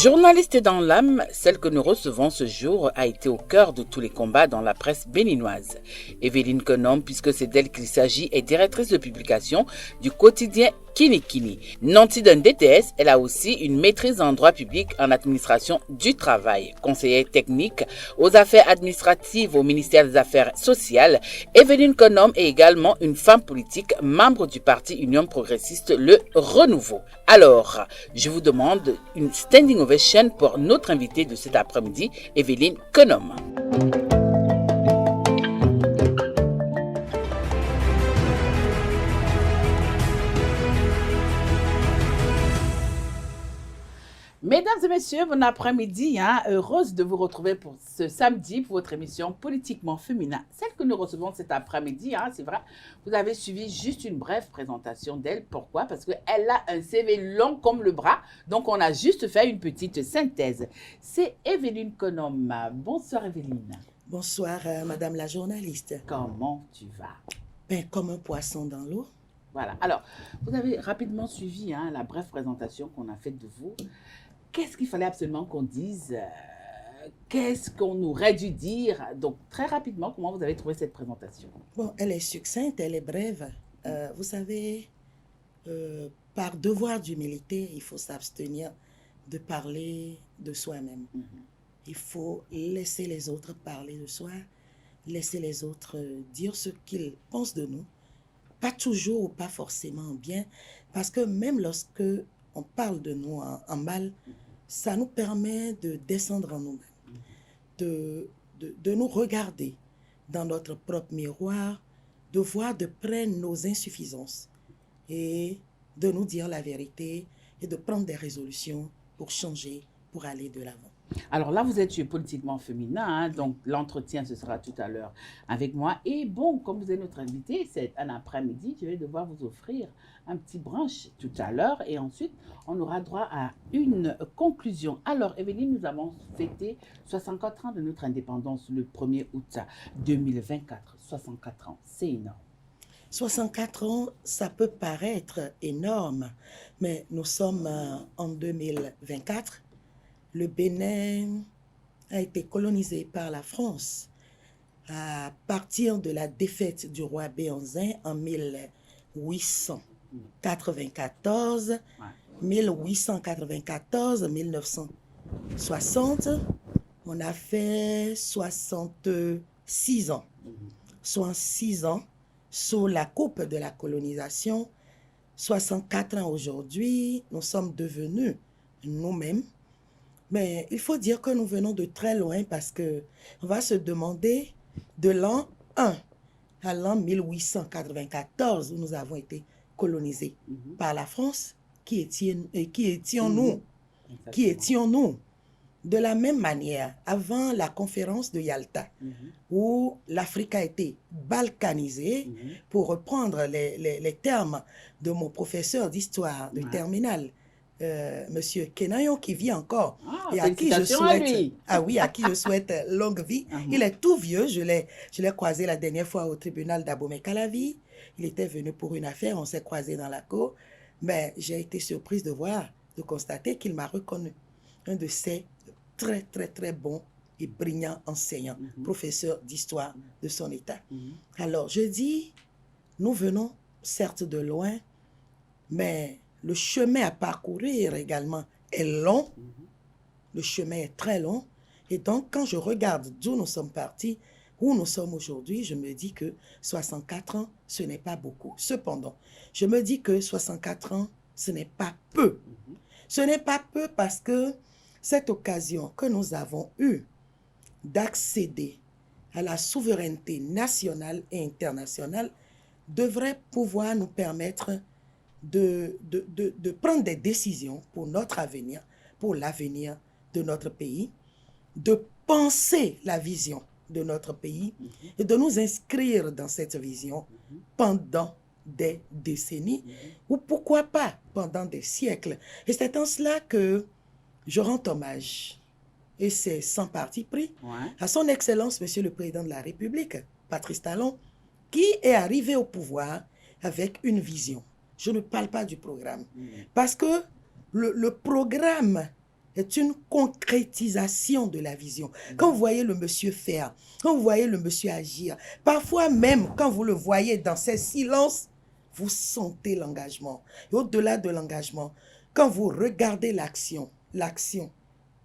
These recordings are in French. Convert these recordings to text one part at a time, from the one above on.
Journaliste dans l'âme, celle que nous recevons ce jour a été au cœur de tous les combats dans la presse béninoise. Evelyne Konom, puisque c'est d'elle qu'il s'agit, est directrice de publication du quotidien Kinikini. Nantie d'un DTS, elle a aussi une maîtrise en droit public en administration du travail. Conseillère technique aux affaires administratives au ministère des Affaires sociales, Evelyne Konom est également une femme politique, membre du parti Union progressiste Le Renouveau. Alors, je vous demande une standing ovation pour notre invitée de cet après-midi, Evelyne Konom. Mesdames et messieurs, bon après-midi. Heureuse de vous retrouver pour ce samedi pour votre émission Politiquement Féminin. Celle que nous recevons cet après-midi, c'est vrai, vous avez suivi juste une brève présentation d'elle. Pourquoi? Parce qu'elle a un CV long comme le bras, donc on a juste fait une petite synthèse. C'est Evelyne Konom. Bonsoir Evelyne. Bonsoir Madame la journaliste. Comment tu vas? Ben, comme un poisson dans l'eau. Voilà, alors, vous avez rapidement suivi la brève présentation qu'on a faite de vous. Qu'est-ce qu'il fallait absolument qu'on dise? Qu'est-ce qu'on aurait dû dire? Donc, très rapidement, comment vous avez trouvé cette présentation? Bon, elle est succincte, elle est brève. Vous savez, par devoir d'humilité, il faut s'abstenir de parler de soi-même. Il faut laisser les autres parler de soi, laisser les autres dire ce qu'ils pensent de nous. Pas toujours ou pas forcément bien, parce que même lorsque on parle de nous en mal, ça nous permet de descendre en nous-mêmes, de nous regarder dans notre propre miroir, de voir de près nos insuffisances et de nous dire la vérité et de prendre des résolutions pour changer, pour aller de l'avant. Alors là, vous êtes sur Politiquement Féminin, donc l'entretien, ce sera tout à l'heure avec moi. Et bon, comme vous êtes notre invité, c'est un après-midi, je vais devoir vous offrir un petit brunch tout à l'heure. Et ensuite, on aura droit à une conclusion. Alors, Evelyne, nous avons fêté 64 ans de notre indépendance le 1er août 2024. 64 ans, c'est énorme. 64 ans, ça peut paraître énorme, mais nous sommes en 2024. Le Bénin a été colonisé par la France à partir de la défaite du roi Béanzin en 1894, 1894-1960. On a fait 66 ans. 66 ans sous la coupe de la colonisation. 64 ans aujourd'hui, nous sommes devenus nous-mêmes. Mais il faut dire que nous venons de très loin parce qu'on va se demander de l'an 1 à l'an 1894 où nous avons été colonisés par la France. Qui étions-nous? Qui étions-nous? De la même manière, avant la conférence de Yalta, où l'Afrique a été balkanisée, pour reprendre les termes de mon professeur d'histoire de terminale, Monsieur Kenayon, qui vit encore et à qui je souhaite à qui je souhaite longue vie. Il est tout vieux, je l'ai croisé la dernière fois au tribunal d'Abomey-Calavi. Il était venu pour une affaire, on s'est croisé dans la cour, mais j'ai été surprise de constater qu'il m'a reconnu, un de ces très très très bons et brillants enseignants, professeur d'histoire de son état. Alors je dis, nous venons certes de loin, mais le chemin à parcourir également est long. Le chemin est très long. Et donc, quand je regarde d'où nous sommes partis, où nous sommes aujourd'hui, je me dis que 64 ans, ce n'est pas beaucoup. Cependant, je me dis que 64 ans, ce n'est pas peu. Ce n'est pas peu parce que cette occasion que nous avons eue d'accéder à la souveraineté nationale et internationale devrait pouvoir nous permettre de prendre des décisions pour notre avenir, pour l'avenir de notre pays, de penser la vision de notre pays et de nous inscrire dans cette vision pendant des décennies ou pourquoi pas pendant des siècles. Et c'est en cela que je rends hommage, et c'est sans parti pris, à son Excellence, Monsieur le Président de la République, Patrice Talon, qui est arrivé au pouvoir avec une vision. Je ne parle pas du programme. Parce que le programme est une concrétisation de la vision. Quand vous voyez le monsieur faire, quand vous voyez le monsieur agir, parfois même quand vous le voyez dans ses silences, vous sentez l'engagement. Et au-delà de l'engagement, quand vous regardez l'action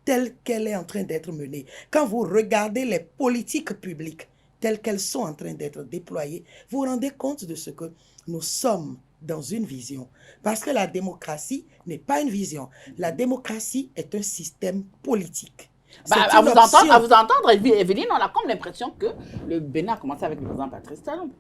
telle qu'elle est en train d'être menée, quand vous regardez les politiques publiques telles qu'elles sont en train d'être déployées, vous vous rendez compte de ce que nous sommes dans une vision. Parce que la démocratie n'est pas une vision. La démocratie est un système politique. À vous entendre, Evelyne, on a comme l'impression que le Bénin a commencé avec le président Patrice Talon.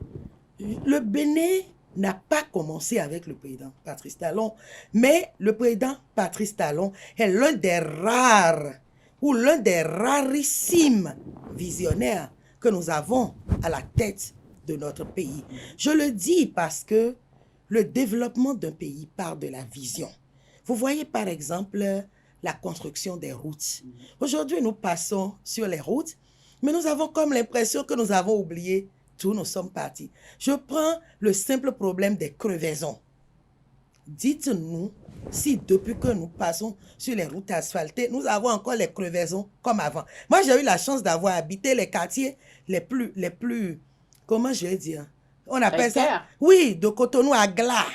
Le Bénin n'a pas commencé avec le président Patrice Talon, mais le président Patrice Talon est l'un des rares ou l'un des rarissimes visionnaires que nous avons à la tête de notre pays. Je le dis parce que le développement d'un pays part de la vision. Vous voyez par exemple la construction des routes. Aujourd'hui, nous passons sur les routes, mais nous avons comme l'impression que nous avons oublié tout, nous sommes partis. Je prends le simple problème des crevaisons. Dites-nous si depuis que nous passons sur les routes asphaltées, nous avons encore les crevaisons comme avant. Moi, j'ai eu la chance d'avoir habité les quartiers les plus, comment je vais dire, on appelle ça, oui, de Cotonou à Glas,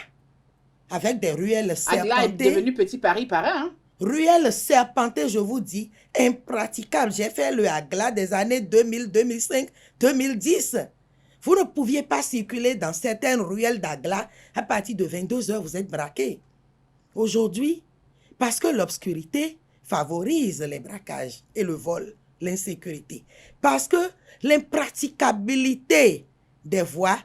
avec des ruelles serpentées. Glas est devenu petit Paris par un. Ruelles serpentées, je vous dis, impraticables. J'ai fait le Agla des années 2000, 2005, 2010. Vous ne pouviez pas circuler dans certaines ruelles d'Agla. À partir de 22 heures, vous êtes braqués. Aujourd'hui, parce que l'obscurité favorise les braquages et le vol, l'insécurité. Parce que l'impraticabilité des voies,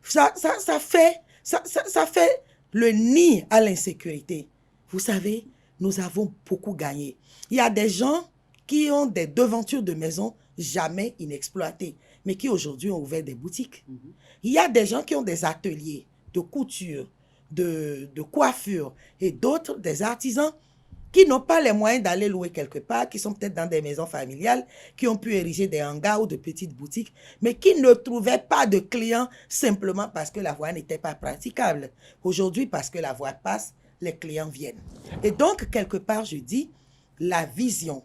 ça fait le nid à l'insécurité. Vous savez, nous avons beaucoup gagné. Il y a des gens qui ont des devantures de maisons jamais inexploitées, mais qui aujourd'hui ont ouvert des boutiques. Il y a des gens qui ont des ateliers de couture, de coiffure et d'autres, des artisans qui n'ont pas les moyens d'aller louer quelque part, qui sont peut-être dans des maisons familiales, qui ont pu ériger des hangars ou de petites boutiques, mais qui ne trouvaient pas de clients simplement parce que la voie n'était pas praticable. Aujourd'hui, parce que la voie passe, les clients viennent. Et donc, quelque part, je dis, la vision.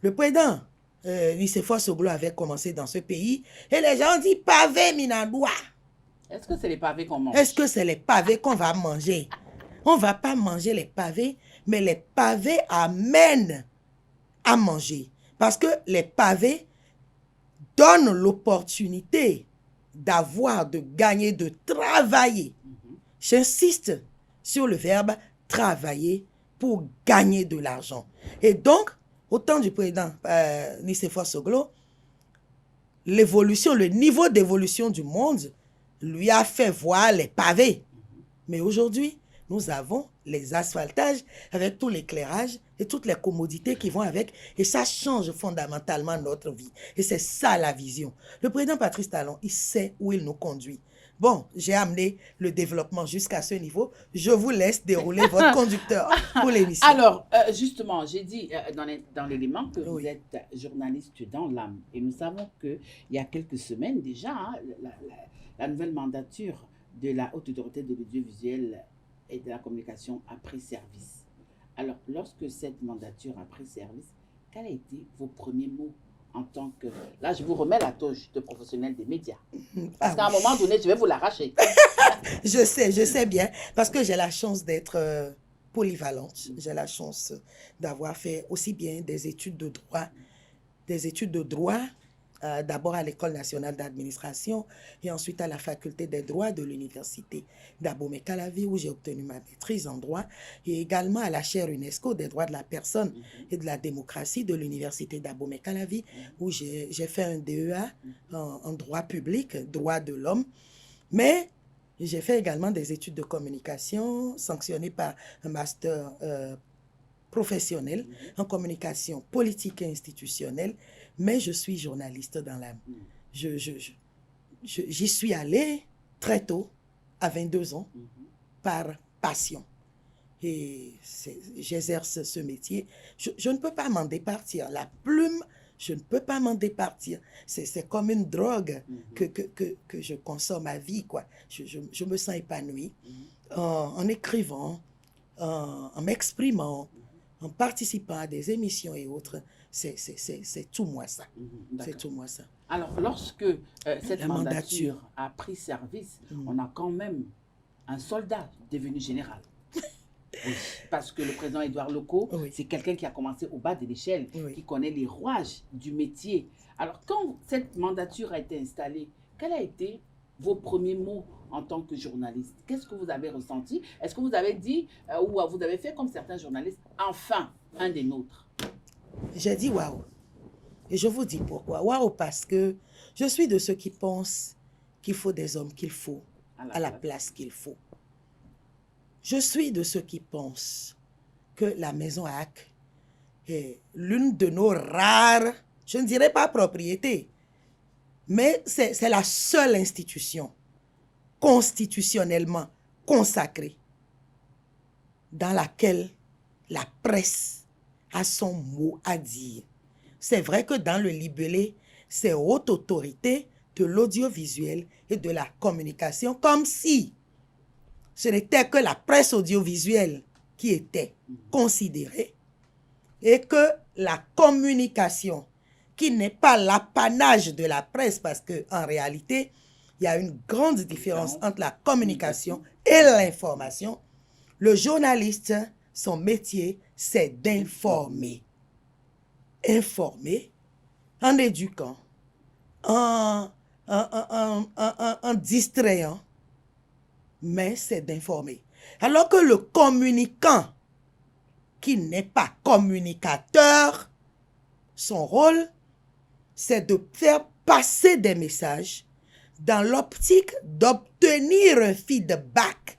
Le président Nicéphore Soglo avait commencé dans ce pays et les gens disent pavé Minadoua. Est-ce que c'est les pavés qu'on mange? Est-ce que c'est les pavés qu'on va manger? On ne va pas manger les pavés, mais les pavés amènent à manger. Parce que les pavés donnent l'opportunité d'avoir, de gagner, de travailler. J'insiste sur le verbe travailler pour gagner de l'argent. Et donc, au temps du président Nicéphore Soglo, l'évolution, le niveau d'évolution du monde lui a fait voir les pavés. Mais aujourd'hui, nous avons les asphaltages avec tout l'éclairage et toutes les commodités qui vont avec. Et ça change fondamentalement notre vie. Et c'est ça la vision. Le président Patrice Talon, il sait où il nous conduit. Bon, j'ai amené le développement jusqu'à ce niveau. Je vous laisse dérouler votre conducteur pour l'émission. Alors, justement, j'ai dit dans l'élément que vous êtes journaliste dans l'âme. Et nous savons qu'il y a quelques semaines déjà, hein, la nouvelle mandature de la Haute Autorité de l'audiovisuel et de la communication a pris service. Alors, lorsque cette mandature a pris service, quels ont été vos premiers mots en tant que... Là, je vous remets la toge de professionnel des médias. Parce qu'à un moment donné, je vais vous l'arracher. Je sais bien. Parce que j'ai la chance d'être polyvalente. J'ai la chance d'avoir fait aussi bien des études de droit, d'abord à l'École nationale d'administration et ensuite à la faculté des droits de l'université d'Abomey-Calavi où j'ai obtenu ma maîtrise en droit et également à la chaire UNESCO des droits de la personne et de la démocratie de l'université d'Abomey-Calavi où j'ai fait un DEA en droit public, droit de l'homme. Mais j'ai fait également des études de communication sanctionnées par un master professionnel en communication politique et institutionnelle. Mais je suis journaliste dans l'âme. J'y suis allée très tôt, à 22 ans, par passion. Et j'exerce ce métier. Je ne peux pas m'en départir. La plume, je ne peux pas m'en départir. C'est comme une drogue que je consomme à vie, quoi. Je me sens épanouie en écrivant, en m'exprimant, en participant à des émissions et autres, c'est tout moi ça. C'est tout moi ça. Alors, lorsque cette mandature a pris service, on a quand même un soldat devenu général. Oui, parce que le président Édouard Loko, c'est quelqu'un qui a commencé au bas de l'échelle, qui connaît les rouages du métier. Alors, quand cette mandature a été installée, quels ont été vos premiers mots en tant que journaliste? Qu'est-ce que vous avez ressenti? Est-ce que vous avez dit, ou vous avez fait comme certains journalistes, enfin, un des nôtres? J'ai dit waouh. Et je vous dis pourquoi. Waouh, parce que je suis de ceux qui pensent qu'il faut des hommes qu'il faut, à la place qu'il faut. Je suis de ceux qui pensent que la maison HAC est l'une de nos rares, je ne dirais pas propriétés, mais c'est la seule institution constitutionnellement consacrée dans laquelle la presse a son mot à dire. C'est vrai que dans le libellé, c'est haute autorité de l'audiovisuel et de la communication, comme si ce n'était que la presse audiovisuelle qui était considérée et que la communication, qui n'est pas l'apanage de la presse, parce qu'en réalité, il y a une grande différence entre la communication et l'information. Le journaliste, son métier, c'est d'informer. Informer en éduquant, en distrayant, mais c'est d'informer. Alors que le communicant, qui n'est pas communicateur, son rôle, c'est de faire passer des messages dans l'optique d'obtenir un feedback.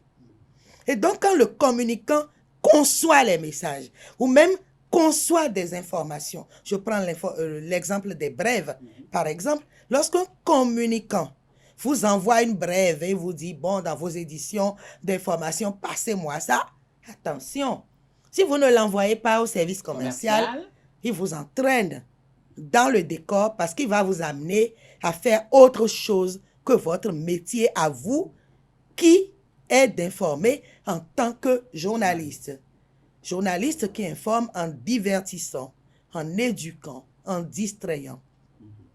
Et donc, quand le communicant conçoit les messages, ou même conçoit des informations, je prends l'exemple des brèves, par exemple, lorsqu'un communicant vous envoie une brève et vous dit, bon, dans vos éditions d'information, passez-moi ça, attention, si vous ne l'envoyez pas au service commercial, il vous entraîne dans le décor parce qu'il va vous amener à faire autre chose que votre métier à vous, qui est d'informer en tant que journaliste. Journaliste qui informe en divertissant, en éduquant, en distrayant.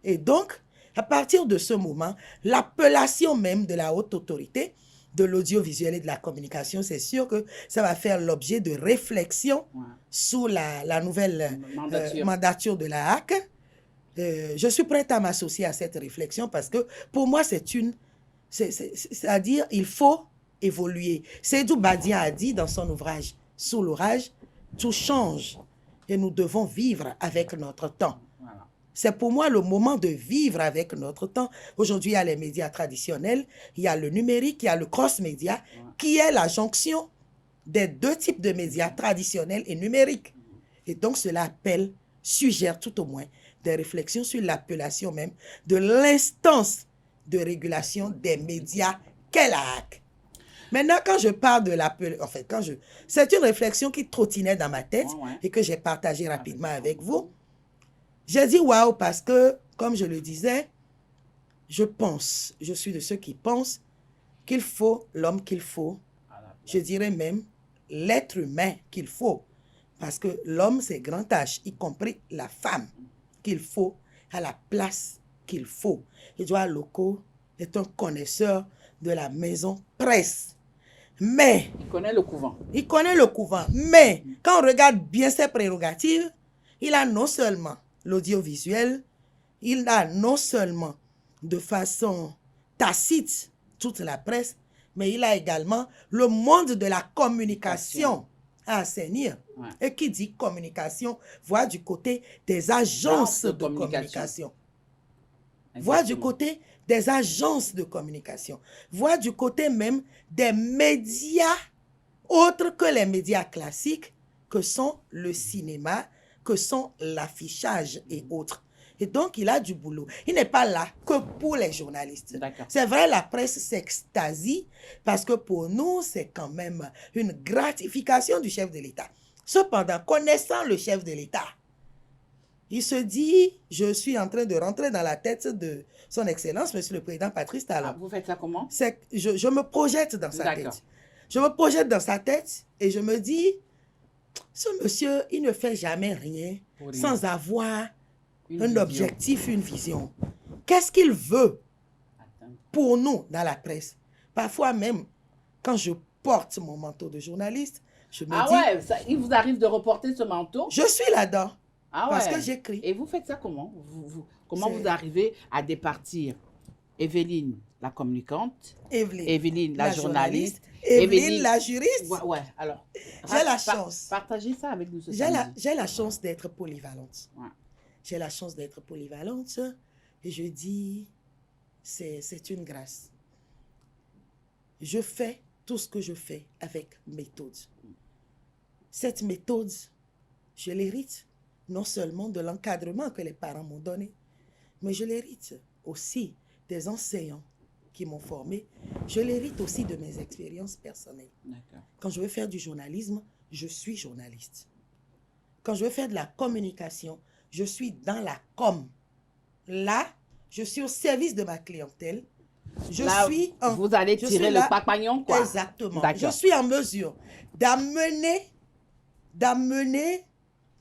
Et donc, à partir de ce moment, l'appellation même de la haute autorité de l'audiovisuel et de la communication, c'est sûr que ça va faire l'objet de réflexion sous la nouvelle mandature de la HAC. Je suis prête à m'associer à cette réflexion parce que pour moi, c'est-à-dire il faut évoluer. Seydou Badia a dit dans son ouvrage « Sous l'orage », tout change et nous devons vivre avec notre temps. C'est pour moi le moment de vivre avec notre temps. Aujourd'hui, il y a les médias traditionnels, il y a le numérique, il y a le cross-média, qui est la jonction des deux types de médias traditionnels et numériques. Et donc, cela suggère tout au moins des réflexions sur l'appellation même de l'instance de régulation des médias qu'est la HAC. Maintenant, quand je parle de l'appellation, en fait, c'est une réflexion qui trottinait dans ma tête et que j'ai partagée rapidement avec vous. J'ai dit waouh parce que, comme je le disais, je suis de ceux qui pensent qu'il faut l'homme qu'il faut, je dirais même l'être humain qu'il faut, parce que l'homme c'est grand H, y compris la femme qu'il faut à la place qu'il faut. Édouard Loko est un connaisseur de la maison presse. Mais il connaît le couvent. Il connaît le couvent. Mais quand on regarde bien ses prérogatives, il a non seulement l'audiovisuel, il a non seulement de façon tacite toute la presse, mais il a également le monde de la communication à assainir. Et qui dit communication, voit du côté des agences de communication. Voit du côté des agences de communication. Voit du côté même des médias autres que les médias classiques, que sont le cinéma, que sont l'affichage et autres. Et donc, il a du boulot. Il n'est pas là que pour les journalistes. C'est vrai, la presse s'extasie parce que pour nous, c'est quand même une gratification du chef de l'État. Cependant, connaissant le chef de l'État, il se dit, je suis en train de rentrer dans la tête de son Excellence, Monsieur le Président Patrice Talon. Vous faites ça comment? Je me projette dans sa tête. Je me projette dans sa tête et je me dis, Ce monsieur, il ne fait jamais rien sans avoir un vision. objectif, une vision. Qu'est-ce qu'il veut pour nous dans la presse? Parfois même, quand je porte mon manteau de journaliste, je me dis... ouais, il vous arrive de reporter ce manteau? Je suis là-dedans. Ah parce ouais. que j'écris. Et vous faites ça comment? Comment vous arrivez à départir Evelyne, la communicante, Evelyne, la journaliste, Evelyne, la juriste? Ouais, alors. J'ai la chance. Partagez ça avec nous ce samedi. J'ai la chance d'être polyvalente. Ouais. J'ai la chance d'être polyvalente et je dis, c'est une grâce. Je fais tout ce que je fais avec méthode. Cette méthode, je l'hérite non seulement de l'encadrement que les parents m'ont donné, mais je l'hérite aussi des enseignants qui m'ont formé. Je l'hérite aussi de mes expériences personnelles. Quand je veux faire du journalisme, je suis journaliste. Quand je veux faire de la communication, je suis dans la com. Là, je suis au service de ma clientèle. Vous allez tirer le papagnon, quoi. Exactement. Je suis en mesure d'amener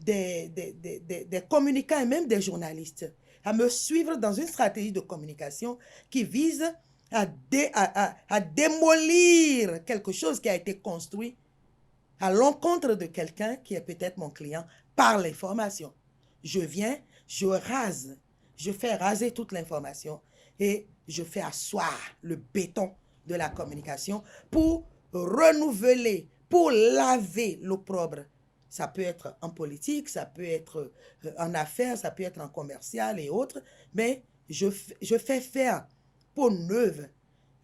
des communicants et même des journalistes à me suivre dans une stratégie de communication qui vise à démolir quelque chose qui a été construit à l'encontre de quelqu'un qui est peut-être mon client par l'information. Je viens, je rase, je fais raser toute l'information et je fais asseoir le béton de la communication pour renouveler, pour laver l'opprobre. Ça peut être en politique, ça peut être en affaires, ça peut être en commercial et autres, mais je fais faire peau neuve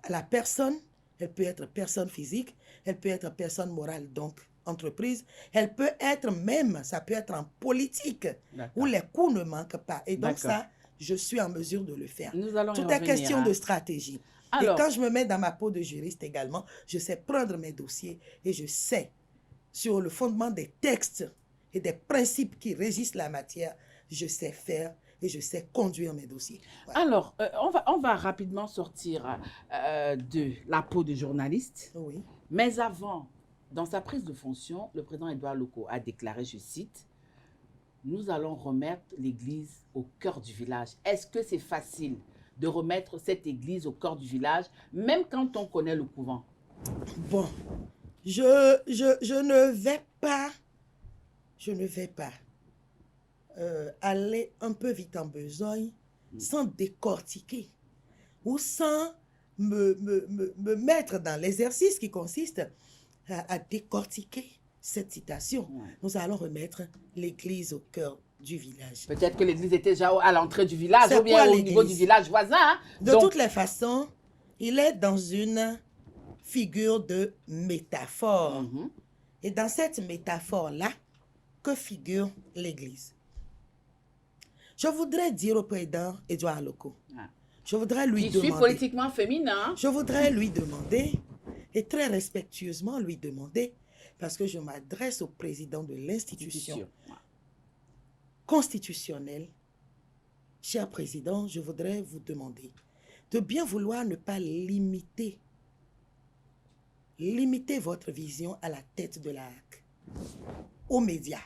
à la personne. Elle peut être personne physique, elle peut être personne morale, donc entreprise, elle peut être même, ça peut être en politique, où les coûts ne manquent pas. Et donc ça, je suis en mesure de le faire. Tout est question de stratégie. Alors, et quand je me mets dans ma peau de juriste également, je sais prendre mes dossiers et je sais, sur le fondement des textes et des principes qui régissent la matière, je sais faire et je sais conduire mes dossiers. Voilà. Alors, on va rapidement sortir de la peau de journaliste. Oui. Mais avant, dans sa prise de fonction, le président Edouard Loko a déclaré, je cite, « Nous allons remettre l'église au cœur du village ». Est-ce que c'est facile de remettre cette église au cœur du village, même quand on connaît le couvent? Bon, je ne vais pas aller un peu vite en besogne sans décortiquer ou sans me mettre dans l'exercice qui consiste à décortiquer cette citation. Nous allons remettre l'église au cœur du village. Peut-être que l'église était déjà à l'entrée du village ou bien au niveau du village voisin. Hein? De toutes les façons, il est dans une figure de métaphore. Et dans cette métaphore-là, que figure l'église? Je voudrais dire au président Edouard Loko, je voudrais lui demander... Qui suis politiquement féminin. Je voudrais lui demander, et très respectueusement lui demander, parce que je m'adresse au président de l'institution constitutionnelle, cher président, je voudrais vous demander de bien vouloir ne pas limiter votre vision à la tête de la HAC, aux médias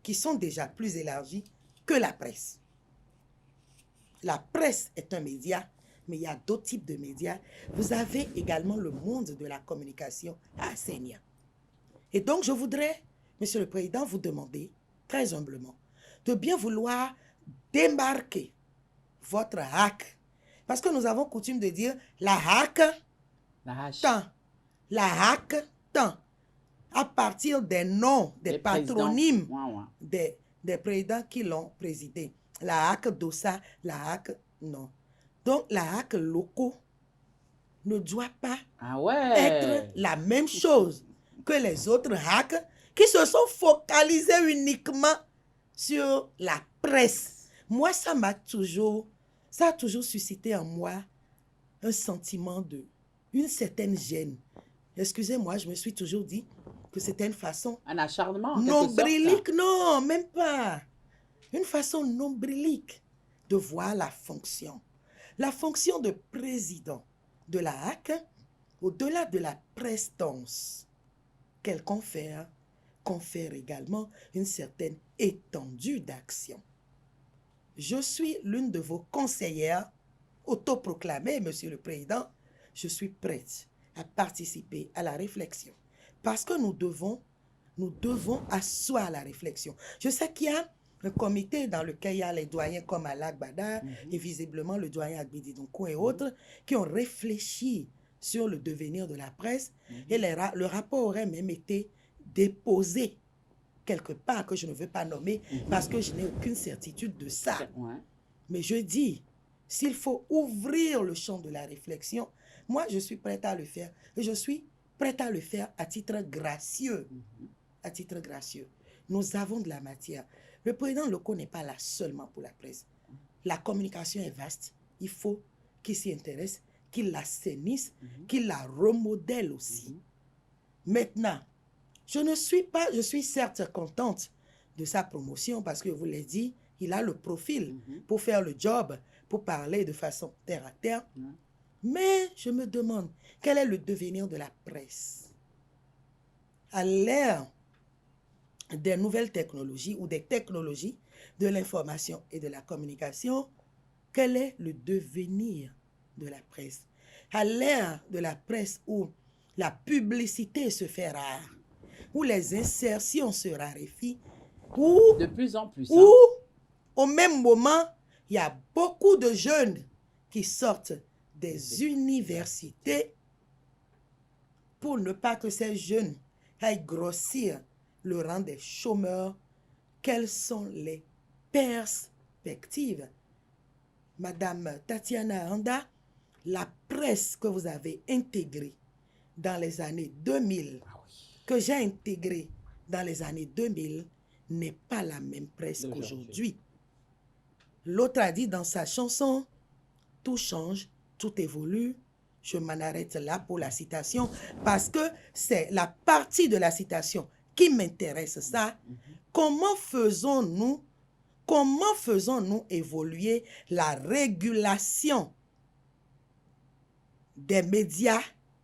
qui sont déjà plus élargis que la presse. La presse est un média, mais il y a d'autres types de médias. Vous avez également le monde de la communication à Seigneur. Et donc, je voudrais, Monsieur le Président, vous demander, très humblement, de bien vouloir démarquer votre HAC. Parce que nous avons coutume de dire la HAC, tant. La HAC, tant. À partir des noms, des patronymes des présidents qui l'ont présidé. La HAC Dossa, la HAC, non. Donc, la HAC Loko ne doit pas être la même chose que les autres HAC qui se sont focalisés uniquement sur la presse. Moi, ça a toujours suscité en moi un sentiment une certaine gêne. Excusez-moi, je me suis toujours dit que c'était une façon... Un acharnement, nombrilique, non, même pas. Une façon nombrilique de voir la fonction. La fonction de président de la HAC, au-delà de la prestance qu'elle confère également une certaine étendue d'action. Je suis l'une de vos conseillères autoproclamée, Monsieur le Président. Je suis prête à participer à la réflexion parce que nous devons asseoir la réflexion. Je sais qu'il y a un comité dans lequel il y a les doyens comme Alak Bada et visiblement le doyen Agbidi Donko et autres qui ont réfléchi sur le devenir de la presse et le rapport aurait même été déposé quelque part que je ne veux pas nommer parce que je n'ai aucune certitude de ça. Mais je dis, s'il faut ouvrir le champ de la réflexion, moi je suis prête à le faire et je suis prête à le faire à titre gracieux. À titre gracieux. Nous avons de la matière. Le président Loko n'est pas là seulement pour la presse. La communication est vaste. Il faut qu'il s'y intéresse, qu'il l'assainisse, qu'il la remodèle aussi. Maintenant, je suis certes contente de sa promotion parce que je vous l'ai dit, il a le profil pour faire le job, pour parler de façon terre à terre. Mais je me demande, quel est le devenir de la presse? À l'ère des nouvelles technologies ou des technologies de l'information et de la communication, quel est le devenir de la presse? À l'ère de la presse où la publicité se fait rare, où les insertions se raréfient, où, de plus en plus, où au même moment, il y a beaucoup de jeunes qui sortent des universités pour ne pas que ces jeunes aillent grossir le rang des chômeurs. Quelles sont les perspectives? Madame Tatiana Anda, la presse que vous avez intégrée dans les années 2000, que j'ai intégrée dans les années 2000, n'est pas la même presse qu'aujourd'hui. L'autre a dit dans sa chanson, tout change, tout évolue. Je m'en arrête là pour la citation parce que c'est la partie de la citation qui m'intéresse ça. Comment faisons-nous évoluer la régulation des médias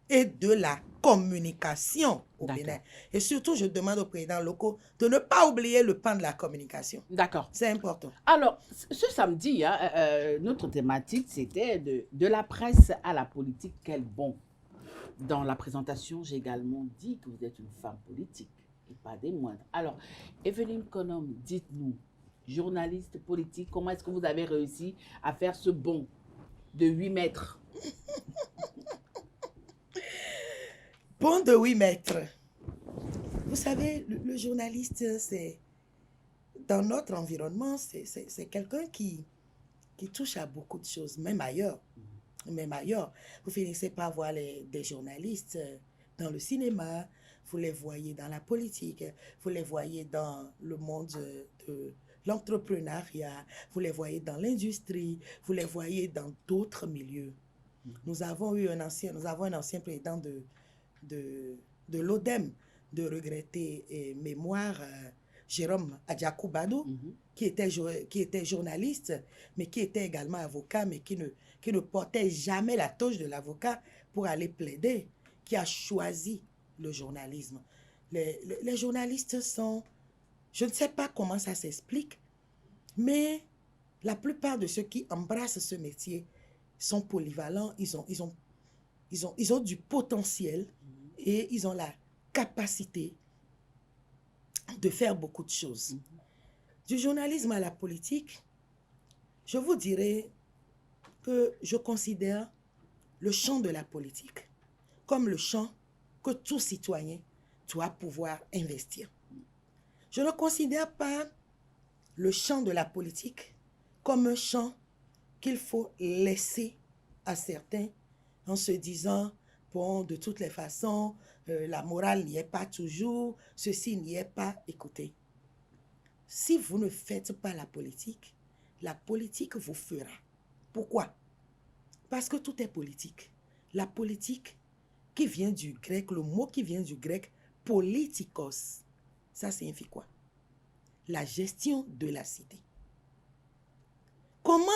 et de la communication au Bénin? Et surtout, je demande au président Loko de ne pas oublier le pan de la communication. D'accord. C'est important. Alors, ce samedi, notre thématique, c'était de la presse à la politique, quel bond. Dans la présentation, j'ai également dit que vous êtes une femme politique et pas des moindres. Alors, Evelyne Konom, dites-nous, journaliste politique, comment est-ce que vous avez réussi à faire ce bond de 8 mètres? Bond de 8 mètres. Vous savez, le journaliste, c'est dans notre environnement, c'est quelqu'un qui touche à beaucoup de choses, même ailleurs. Même ailleurs. Vous finissez par voir des journalistes dans le cinéma, vous les voyez dans la politique, vous les voyez dans le monde de l'entrepreneuriat, vous les voyez dans l'industrie, vous les voyez dans d'autres milieux. Nous avons un ancien président de l'ODEM, de regretter mémoire, Jérôme Adjakou Badou, qui était journaliste, mais qui était également avocat, mais qui ne portait jamais la toge de l'avocat pour aller plaider, qui a choisi le journalisme. Les journalistes sont, je ne sais pas comment ça s'explique, mais la plupart de ceux qui embrassent ce métier sont polyvalents, ils ont du potentiel et ils ont la capacité de faire beaucoup de choses. Du journalisme à la politique, je vous dirais que je considère le champ de la politique comme le champ que tout citoyen doit pouvoir investir. Je ne considère pas le champ de la politique comme un champ qu'il faut laisser à certains en se disant, bon, de toutes les façons, la morale n'y est pas toujours, ceci n'y est pas. Écoutez, si vous ne faites pas la politique vous fera. Pourquoi? Parce que tout est politique. La politique qui vient du grec, le mot qui vient du grec, politikos, ça signifie quoi? La gestion de la cité. Comment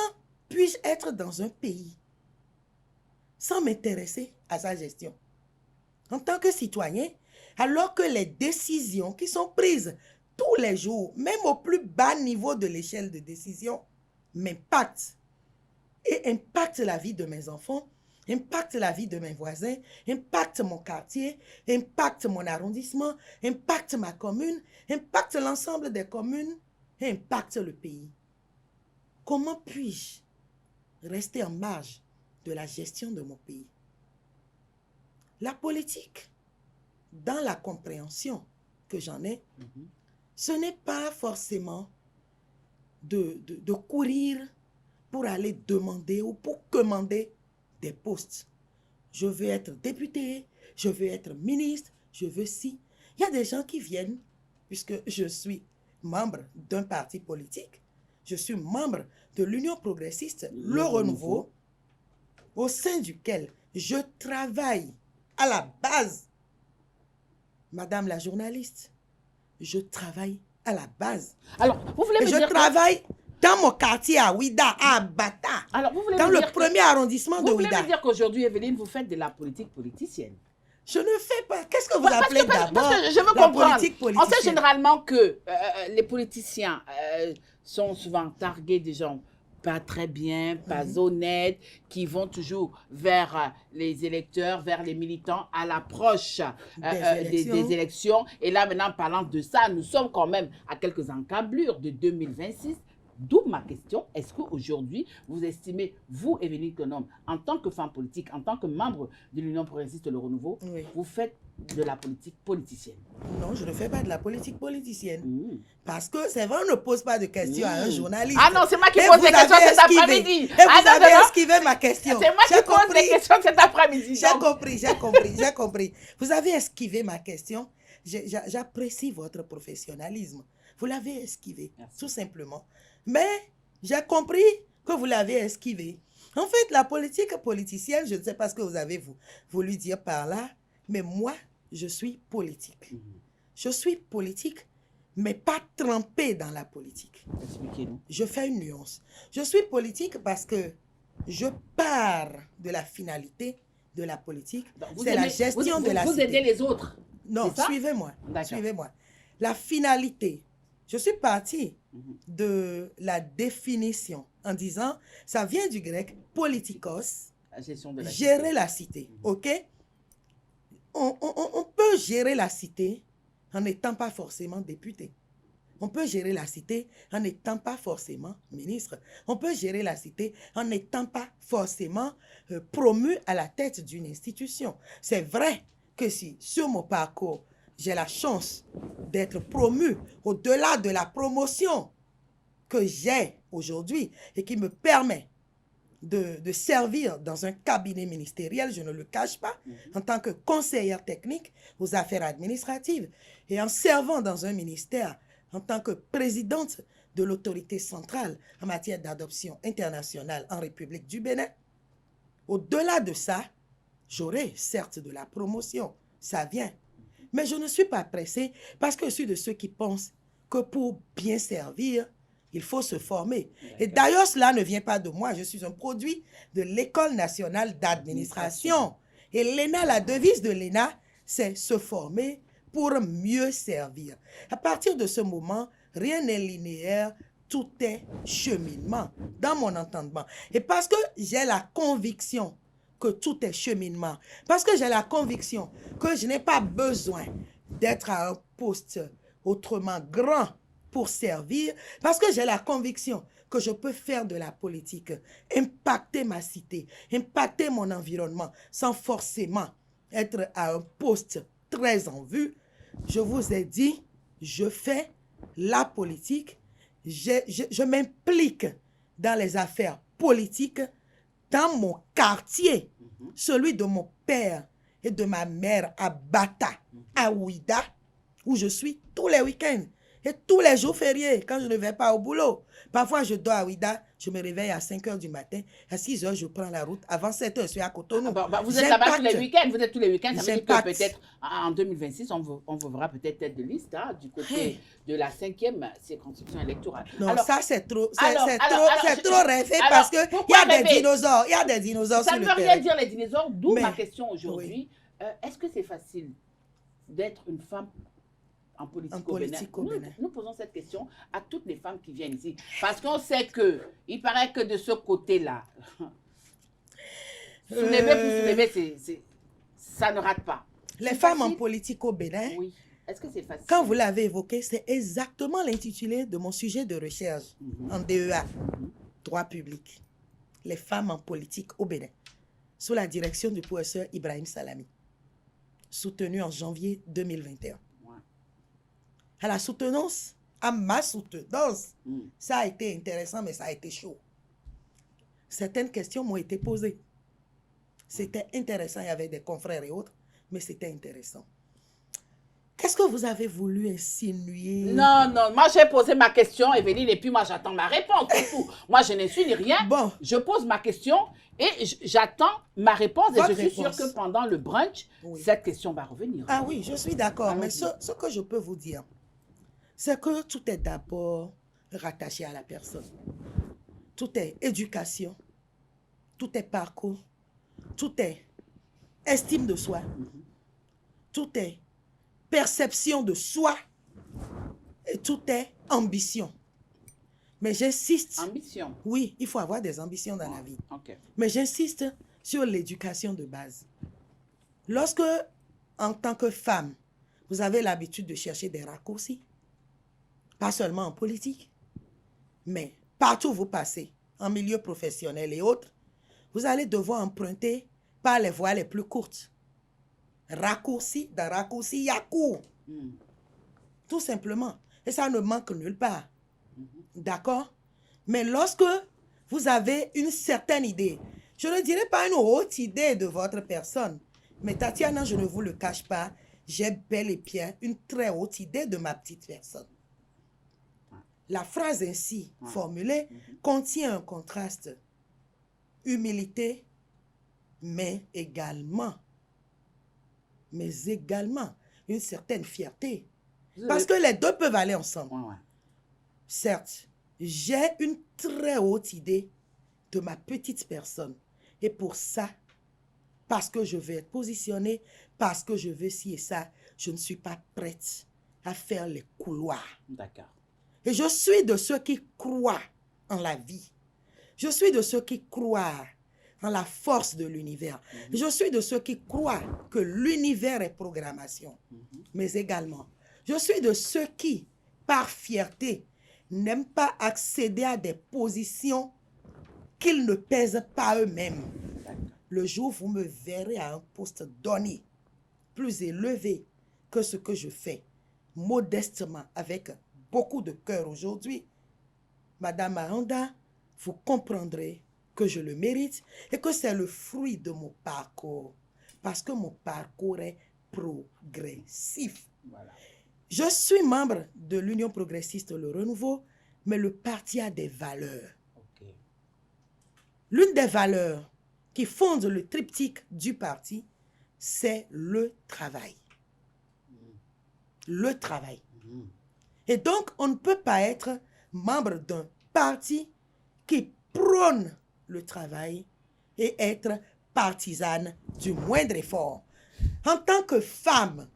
puis-je être dans un pays sans m'intéresser à sa gestion? En tant que citoyen, Alors que les décisions qui sont prises tous les jours, même au plus bas niveau de l'échelle de décision, m'impactent. Et impactent la vie de mes enfants, impactent la vie de mes voisins, impactent mon quartier, impactent mon arrondissement, impactent ma commune, impactent l'ensemble des communes et impactent le pays. Comment puis-je rester en marge de la gestion de mon pays? La politique, dans la compréhension que j'en ai, ce n'est pas forcément de courir pour aller demander ou pour commander des postes. Je veux être député, je veux être ministre, je veux ci. Il y a des gens qui viennent, puisque je suis membre d'un parti politique, je suis membre de l'Union progressiste, le Renouveau, au sein duquel je travaille à la base. Madame la journaliste, je travaille à la base. Alors, vous voulez me dire... Je travaille dans mon quartier à Ouida, à Bata, alors, vous voulez dans me le dire premier arrondissement de vous voulez Ouida. me dire qu'aujourd'hui, Evelyne, vous faites de la politique politicienne? Je ne fais pas. Qu'est-ce que vous appelez d'abord parce que je veux la comprendre. politique politicienne? On sait généralement que les politiciens sont souvent targués des gens pas très bien, pas honnêtes, qui vont toujours vers les électeurs, vers les militants à l'approche des élections. Et là, maintenant, parlant de ça, nous sommes quand même à quelques encablures de 2026. D'où ma question, est-ce qu'aujourd'hui, vous estimez, vous, Evelyne Konom, en tant que femme politique, en tant que membre de l'Union progressiste Le Renouveau, Oui. vous faites de la politique politicienne? Non, je ne fais pas de la politique politicienne. Parce que c'est vrai, on ne pose pas de questions à un journaliste. Ah non, c'est moi qui pose des questions cet après-midi. Et vous avez esquivé ma question. C'est moi qui pose des questions cet après-midi. J'ai compris. Vous avez esquivé ma question. J'apprécie votre professionnalisme. Vous l'avez esquivé, tout simplement. Mais j'ai compris que vous l'avez esquivé. En fait, la politique politicienne, je ne sais pas ce que vous avez voulu dire par là, mais moi, je suis politique. Je suis politique, mais pas trempée dans la politique. Expliquez-nous. Je fais une nuance. Je suis politique parce que je pars de la finalité de la politique. C'est la gestion de la cité. Vous aidez les autres. Non, suivez-moi. Suivez-moi. La finalité. Je suis partie de la définition en disant, ça vient du grec politikos, gérer la cité. OK? On peut gérer la cité en n'étant pas forcément député. On peut gérer la cité en n'étant pas forcément ministre. On peut gérer la cité en n'étant pas forcément promu à la tête d'une institution. C'est vrai que si sur mon parcours, j'ai la chance d'être promu au-delà de la promotion que j'ai aujourd'hui et qui me permet de servir dans un cabinet ministériel, je ne le cache pas, en tant que conseillère technique aux affaires administratives et en servant dans un ministère en tant que présidente de l'autorité centrale en matière d'adoption internationale en République du Bénin. Au-delà de ça, j'aurai certes de la promotion, ça vient. Mais je ne suis pas pressée parce que je suis de ceux qui pensent que pour bien servir, il faut se former. Et d'ailleurs, cela ne vient pas de moi. Je suis un produit de l'École nationale d'administration. Et l'ENA, la devise de l'ENA, c'est se former pour mieux servir. À partir de ce moment, rien n'est linéaire, tout est cheminement, dans mon entendement. Et parce que j'ai la conviction que tout est cheminement. Parce que j'ai la conviction que je n'ai pas besoin d'être à un poste autrement grand pour servir. Parce que j'ai la conviction que je peux faire de la politique, impacter ma cité, impacter mon environnement, sans forcément être à un poste très en vue. Je vous ai dit, je fais la politique, je m'implique dans les affaires politiques, dans mon quartier, celui de mon père et de ma mère à Bata, à Ouida, où je suis tous les week-ends et tous les jours fériés quand je ne vais pas au boulot. Parfois, je dors à Ouida, je me réveille à 5 h du matin, à 6 h, je prends la route. Avant 7 h, je suis à Cotonou. Vous êtes là-bas tous les week-ends, vous êtes tous les week-ends. Ça veut dire que peut-être en 2026, on vous verra peut-être tête de liste du côté de la 5e circonscription électorale. Non, alors, ça c'est trop rêvé parce qu'il y a des dinosaures. Il y a des dinosaures sur le terrain. Ça ne veut rien dire les dinosaures, d'où ma question aujourd'hui. Est-ce que c'est facile d'être une femme en politique, au Bénin. Nous posons cette question à toutes les femmes qui viennent ici. Parce qu'on sait que, il paraît que de ce côté-là, soulever, ça ne rate pas. Les femmes en politique au Bénin, oui. Est-ce que c'est facile? Quand vous l'avez évoqué, c'est exactement l'intitulé de mon sujet de recherche en DEA, droit public. Les femmes en politique au Bénin, sous la direction du professeur Ibrahim Salami, soutenu en janvier 2021. À la soutenance, à ma soutenance, ça a été intéressant, mais ça a été chaud. Certaines questions m'ont été posées. C'était intéressant, il y avait des confrères et autres, mais c'était intéressant. Qu'est-ce que vous avez voulu insinuer? Non, moi j'ai posé ma question, Evelyne, et puis moi j'attends ma réponse. Moi je ne suis ni rien. Bon. Je pose ma question et j'attends ma réponse. Et je suis sûre que pendant le brunch, cette question va revenir. Ah oui, je suis d'accord. Mais ce que je peux vous dire, c'est que tout est d'abord rattaché à la personne. Tout est éducation, tout est parcours, tout est estime de soi, tout est perception de soi et tout est ambition. Mais j'insiste. Ambition. Oui, il faut avoir des ambitions dans la vie. Okay. Mais j'insiste sur l'éducation de base. Lorsque, en tant que femme, vous avez l'habitude de chercher des raccourcis, pas seulement en politique, mais partout où vous passez, en milieu professionnel et autres, vous allez devoir emprunter par les voies les plus courtes. Raccourci, dans raccourci, il y a court. Tout simplement. Et ça ne manque nulle part. D'accord? Mais lorsque vous avez une certaine idée, je ne dirais pas une haute idée de votre personne, mais Tatiana, je ne vous le cache pas, j'ai bel et bien une très haute idée de ma petite personne. La phrase ainsi formulée contient un contraste. Humilité, mais également une certaine fierté. Parce que les deux peuvent aller ensemble. Certes, j'ai une très haute idée de ma petite personne. Et pour ça, parce que je veux être positionnée, parce que je veux ci et ça, je ne suis pas prête à faire les couloirs. D'accord. Et je suis de ceux qui croient en la vie. Je suis de ceux qui croient en la force de l'univers. Je suis de ceux qui croient que l'univers est programmation. Mais également, je suis de ceux qui, par fierté, n'aiment pas accéder à des positions qu'ils ne pèsent pas eux-mêmes. Le jour où vous me verrez à un poste donné, plus élevé que ce que je fais, modestement, avec beaucoup de cœur aujourd'hui, Madame Aranda, vous comprendrez que je le mérite et que c'est le fruit de mon parcours. Parce que mon parcours est progressif. Voilà. Je suis membre de l'Union progressiste Le Renouveau, mais le parti a des valeurs. Okay. L'une des valeurs qui fonde le triptyque du parti, c'est le travail. Le travail. Et donc, on ne peut pas être membre d'un parti qui prône le travail et être partisane du moindre effort. En tant que femme,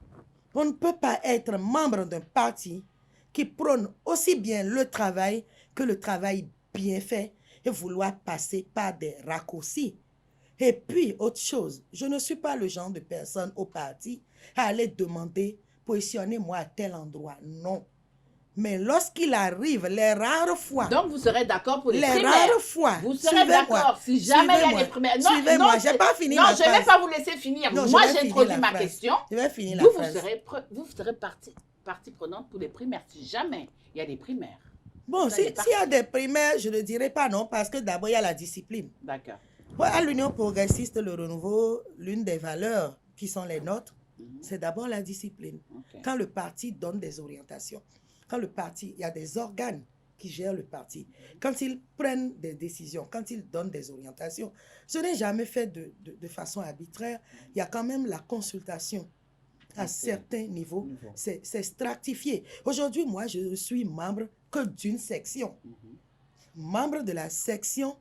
on ne peut pas être membre d'un parti qui prône aussi bien le travail que le travail bien fait et vouloir passer par des raccourcis. Et puis, autre chose, je ne suis pas le genre de personne au parti à aller demander, positionnez-moi à tel endroit. Non. Mais lorsqu'il arrive, les rares fois... Donc, vous serez d'accord pour les primaires? Les rares fois. Vous serez d'accord si jamais il y a des primaires? Non, suivez-moi, je n'ai pas fini ma phrase. Non, je ne vais pas vous laisser finir. Non, moi, j'ai introduit ma question. Je vais finir la phrase. Vous serez partie prenante pour les primaires si jamais il y a des primaires. Bon, s'il y a des primaires, je ne dirais pas non, parce que d'abord, il y a la discipline. D'accord. À l'Union progressiste, le renouveau, l'une des valeurs qui sont les nôtres, c'est d'abord la discipline. Okay. Quand le parti donne des orientations, quand le parti, il y a des organes qui gèrent le parti. Quand ils prennent des décisions, quand ils donnent des orientations, ce n'est jamais fait de façon arbitraire. Il y a quand même la consultation à certains niveaux. C'est stratifié. Aujourd'hui, moi, je ne suis membre que d'une section. Membre de la section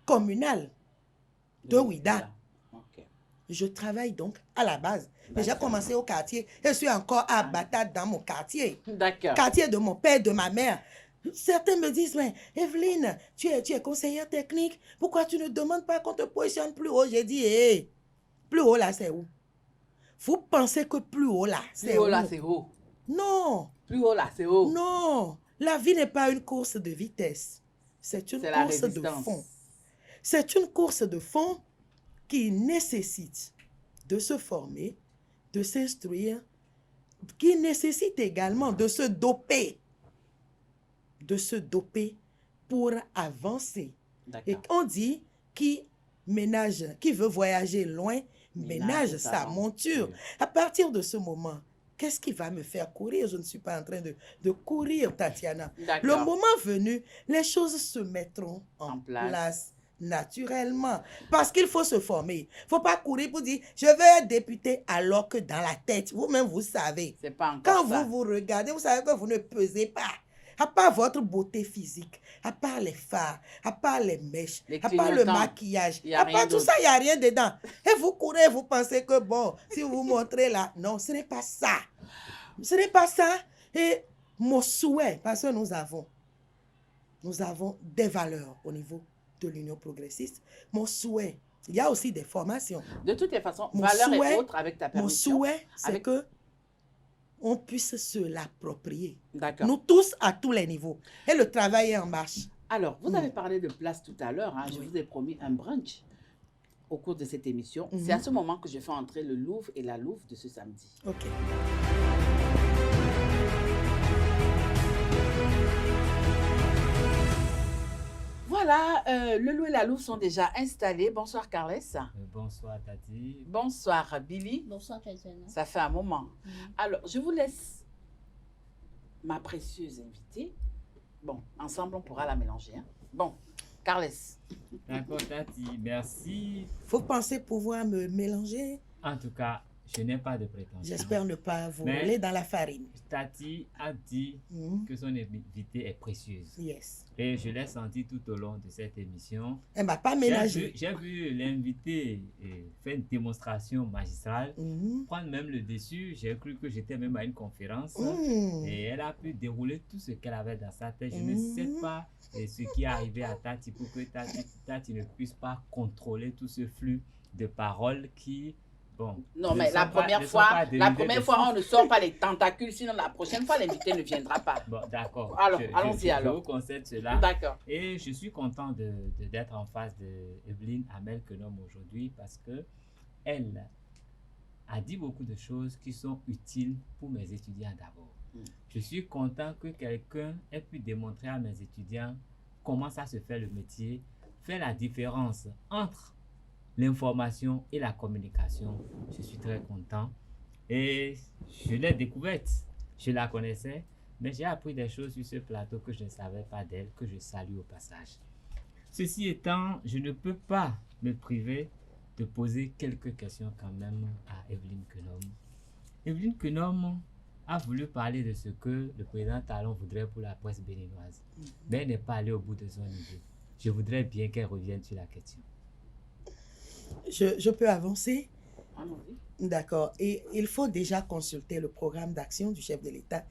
communale de Ouida. Je travaille donc à la base. Mais j'ai commencé au quartier. Je suis encore à Bata dans mon quartier. D'accord. Quartier de mon père, de ma mère. Certains me disent, mais Evelyne, tu es conseillère technique. Pourquoi tu ne demandes pas qu'on te positionne plus haut? J'ai dit, hé, plus haut là, c'est où? Vous pensez que plus haut là, c'est Plus haut où? là, c'est haut. Non. Plus haut là, c'est haut. Non. La vie n'est pas une course de vitesse. C'est une course de fond. C'est une course de fond qui nécessite de se former, de s'instruire, qui nécessite également de se doper pour avancer. Et on dit qui veut voyager loin, ménage sa monture. À partir de ce moment, qu'est-ce qui va me faire courir? Je ne suis pas en train de courir, Tatiana. Le moment venu, les choses se mettront en place naturellement. Parce qu'il faut se former. Il ne faut pas courir pour dire, je vais être député alors que dans la tête, vous-même, vous savez. C'est pas encore quand ça. vous regardez, vous savez que vous ne pesez pas. À part votre beauté physique, à part les fards, à part les mèches, à part le maquillage, à part tout ça, il n'y a rien dedans. Et vous courez, vous pensez que bon, si vous vous montrez là, non, ce n'est pas ça. Ce n'est pas ça. Et mon souhait, parce que nous avons des valeurs au niveau de l'Union progressiste. Mon souhait, il y a aussi des formations. De toutes les façons, valeurs et autres avec ta permission. Mon souhait, c'est que on puisse se l'approprier. D'accord. Nous tous à tous les niveaux. Et le travail est en marche. Alors, vous avez parlé de place tout à l'heure. Hein. Je vous ai promis un brunch au cours de cette émission. C'est à ce moment que je fais entrer le Louvre et la Louve de ce samedi. OK. Voilà, le Loup et la Louve sont déjà installés. Bonsoir, Carles. Bonsoir, Tati. Bonsoir, Billy. Bonsoir, Tatiana. Ça fait un moment. Alors, je vous laisse ma précieuse invitée. Bon, ensemble, on pourra la mélanger. Hein. Bon, Carles. D'accord, Tati. Merci. Faut penser pouvoir me mélanger. En tout cas, je n'ai pas de prétention. J'espère ne pas vous rouler dans la farine. Tati a dit que son invitée est précieuse. Yes. Et je l'ai senti tout au long de cette émission. Elle ne m'a pas ménagé. J'ai vu l'invité faire une démonstration magistrale, prendre même le dessus. J'ai cru que j'étais même à une conférence. Et elle a pu dérouler tout ce qu'elle avait dans sa tête. Je ne sais pas ce qui est arrivé à Tati pour que Tati ne puisse pas contrôler tout ce flux de paroles qui... Bon, non, mais la première fois, on ne sort pas les tentacules, sinon la prochaine fois, l'invité ne viendra pas. Bon, d'accord. Alors, allons-y alors. Je vous concède cela. D'accord. Et je suis content d'être en face d'Evelyne Hamel-Kenom aujourd'hui parce qu'elle a dit beaucoup de choses qui sont utiles pour mes étudiants d'abord. Je suis content que quelqu'un ait pu démontrer à mes étudiants comment ça se fait le métier, faire la différence entre l'information et la communication. Je suis très content. Et je l'ai découverte. Je la connaissais, mais j'ai appris des choses sur ce plateau que je ne savais pas d'elle, que je salue au passage. Ceci étant, je ne peux pas me priver de poser quelques questions quand même à Evelyne Kenom. Evelyne Kenom a voulu parler de ce que le président Talon voudrait pour la presse béninoise, mais elle n'est pas allée au bout de son idée. Je voudrais bien qu'elle revienne sur la question. Je peux avancer? Allons-y. D'accord. Et il faut déjà consulter le programme d'action du chef de l'État.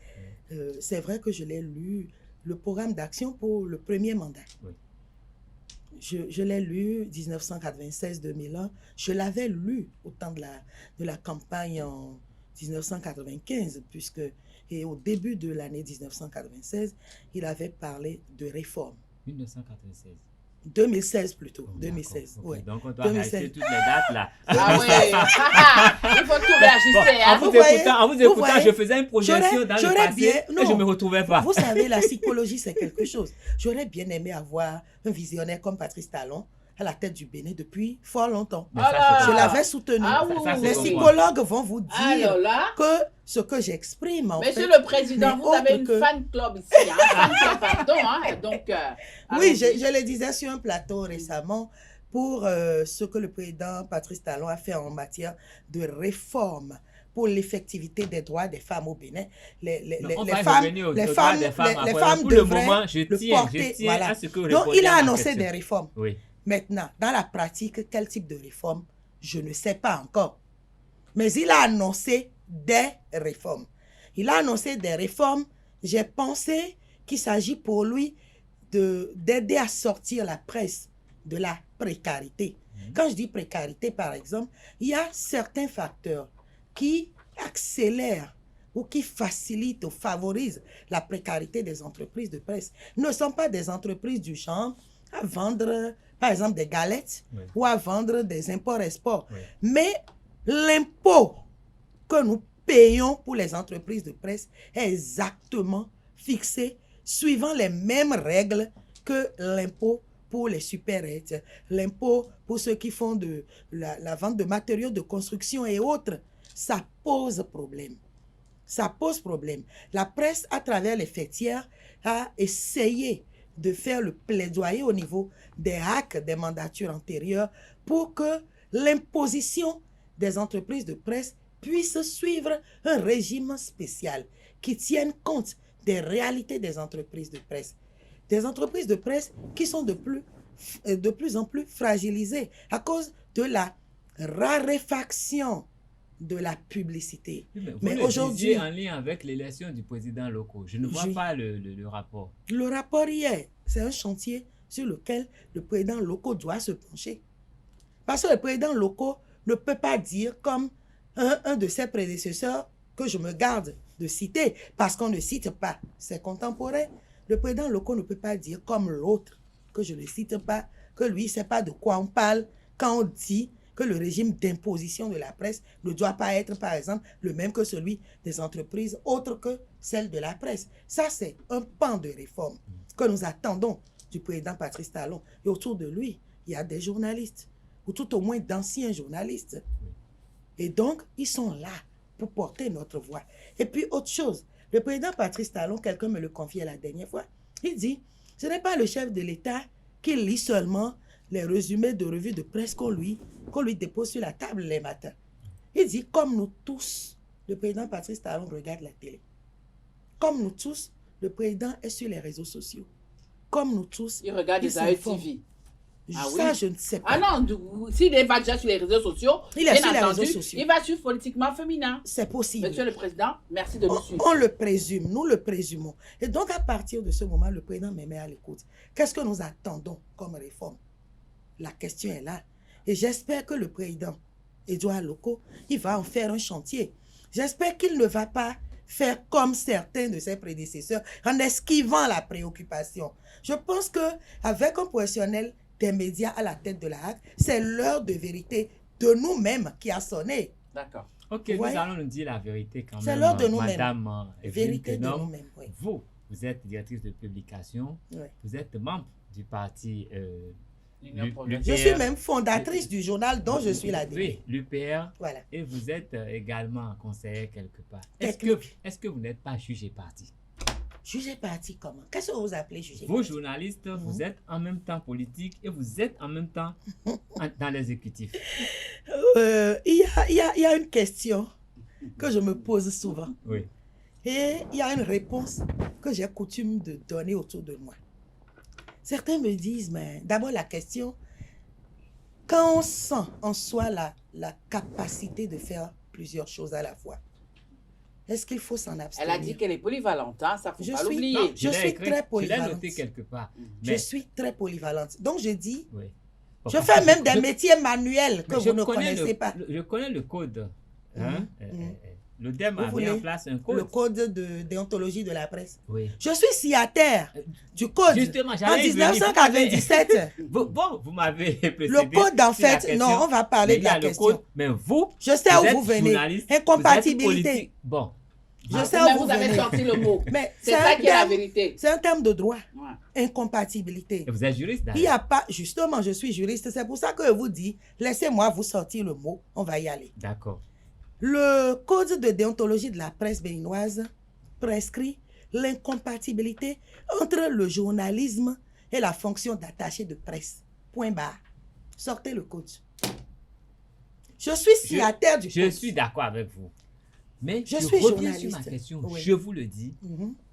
C'est vrai que je l'ai lu, le programme d'action pour le premier mandat. Oui. Je l'ai lu 1996-2001. Je l'avais lu au temps de la campagne en 1995, puisque et au début de l'année 1996, il avait parlé de réforme. 1996. 2016 plutôt, Oh, 2016. okay. Ouais. Donc on doit 2016. réajuster toutes les dates là. Ah oui, il faut tout réajuster. Hein. En vous écoutant, je faisais une projection dans le passé et je ne me retrouvais pas. Vous savez, la psychologie, c'est quelque chose. J'aurais bien aimé avoir un visionnaire comme Patrice Talon à la tête du Bénin depuis fort longtemps. Je l'avais soutenu. Ah, oui, les psychologues vont vous dire que ce que j'exprime, en Monsieur fait... le Président, vous avez une fan club ici. Hein? Fan club, pardon. Hein? Donc, oui, je le disais sur un plateau récemment pour ce que le président Patrice Talon a fait en matière de réforme pour l'effectivité des droits des femmes au Bénin. Les femmes devraient le porter. Voilà. Donc, il a annoncé des réformes. Oui. Maintenant, dans la pratique, quel type de réforme? Je ne sais pas encore. Mais il a annoncé des réformes. Il a annoncé des réformes. J'ai pensé qu'il s'agit pour lui d'aider à sortir la presse de la précarité. Quand je dis précarité, par exemple, il y a certains facteurs qui accélèrent ou qui facilitent ou favorisent la précarité des entreprises de presse. Ne sont pas des entreprises du genre à vendre, par exemple, des galettes ou à vendre des imports-exports. Mais l'impôt que nous payons pour les entreprises de presse est exactement fixé suivant les mêmes règles que l'impôt pour les supérettes, l'impôt pour ceux qui font de la vente de matériaux de construction et autres. Ça pose problème. Ça pose problème. La presse, à travers les fêtières, a essayé de faire le plaidoyer au niveau des hacks des mandatures antérieures pour que l'imposition des entreprises de presse puisse suivre un régime spécial qui tienne compte des réalités des entreprises de presse. Des entreprises de presse qui sont de plus en plus fragilisées à cause de la raréfaction de la publicité. Mais aujourd'hui, en lien avec l'élection du président local, je ne vois pas le rapport. Le rapport y est. C'est un chantier sur lequel le président local doit se pencher. Parce que le président local ne peut pas dire comme un de ses prédécesseurs que je me garde de citer, parce qu'on ne cite pas ses contemporains. Le président local ne peut pas dire comme l'autre, que je ne cite pas, que lui, il ne sait pas de quoi on parle quand on dit que le régime d'imposition de la presse ne doit pas être, par exemple, le même que celui des entreprises autres que celle de la presse. Ça, c'est un pan de réforme que nous attendons du président Patrice Talon. Et autour de lui, il y a des journalistes, ou tout au moins d'anciens journalistes. Et donc, ils sont là pour porter notre voix. Et puis, autre chose, le président Patrice Talon, quelqu'un me le confiait la dernière fois, il dit, ce n'est pas le chef de l'État qui lit seulement les résumés de revues de presse qu'on lui dépose sur la table les matins. Il dit, comme nous tous, le président Patrice Talon regarde la télé. Comme nous tous, le président est sur les réseaux sociaux. Comme nous tous, il regarde les TV. Ça, je ne sais pas. Ah non, s'il n'est pas déjà sur les réseaux sociaux, il est sur les réseaux sociaux. Il va suivre politiquement féminin. C'est possible. Monsieur le Président, merci de nous suivre. On le présume, nous le présumons. Et donc, à partir de ce moment, le président me met à l'écoute. Qu'est-ce que nous attendons comme réforme? La question est là. Et j'espère que le président Édouard Loko, il va en faire un chantier. J'espère qu'il ne va pas faire comme certains de ses prédécesseurs en esquivant la préoccupation. Je pense qu'avec un professionnel des médias à la tête de la HAC, c'est l'heure de vérité de nous-mêmes qui a sonné. D'accord. Ok, nous allons nous dire la vérité quand même. C'est l'heure de nous-mêmes. Madame Vérité de nous-mêmes, oui. Vous êtes directrice de publication, vous êtes membre du parti je suis même fondatrice du journal dont je suis la directrice. Oui, l'UPR. Voilà. Et vous êtes également conseillère quelque part. Est-ce que vous n'êtes pas jugé parti? Jugé parti comment? Qu'est-ce que vous appelez jugé parti? Vous, journalistes, vous êtes en même temps politique et vous êtes en même temps dans l'exécutif. Il y a une question que je me pose souvent. Oui. Et il y a une réponse que j'ai coutume de donner autour de moi. Certains me disent, mais d'abord la question, quand on sent en soi la capacité de faire plusieurs choses à la fois, est-ce qu'il faut s'en abstenir? Elle a dit qu'elle est polyvalente, hein? Ça ne faut pas l'oublier. Je suis très polyvalente. Je l'ai noté quelque part. Je suis très polyvalente. Donc je dis, je fais même des métiers manuels que vous ne connaissez pas. Je connais le code. Hein? Le DEM a mis en place un code. Le code de déontologie de la presse. Oui. Je suis signataire du code. Justement, en 1997. Bon, vous m'avez précédé. Le code, en fait, non, on va parler de la question. Code, mais vous, je sais où vous venez. Incompatibilité. Bon. Je sais où vous venez. Avez sorti le mot. Mais c'est ça qui est la vérité. C'est un terme de droit. Incompatibilité. Et vous êtes juriste, Il n'y a pas, justement, je suis juriste. C'est pour ça que je vous dis, laissez-moi vous sortir le mot. On va y aller. D'accord. Le code de déontologie de la presse béninoise prescrit l'incompatibilité entre le journalisme et la fonction d'attaché de presse. Point barre. Sortez le code. Je suis signataire du code. Je suis d'accord avec vous. Mais je suis reviens sur ma question. Oui. Je vous le dis.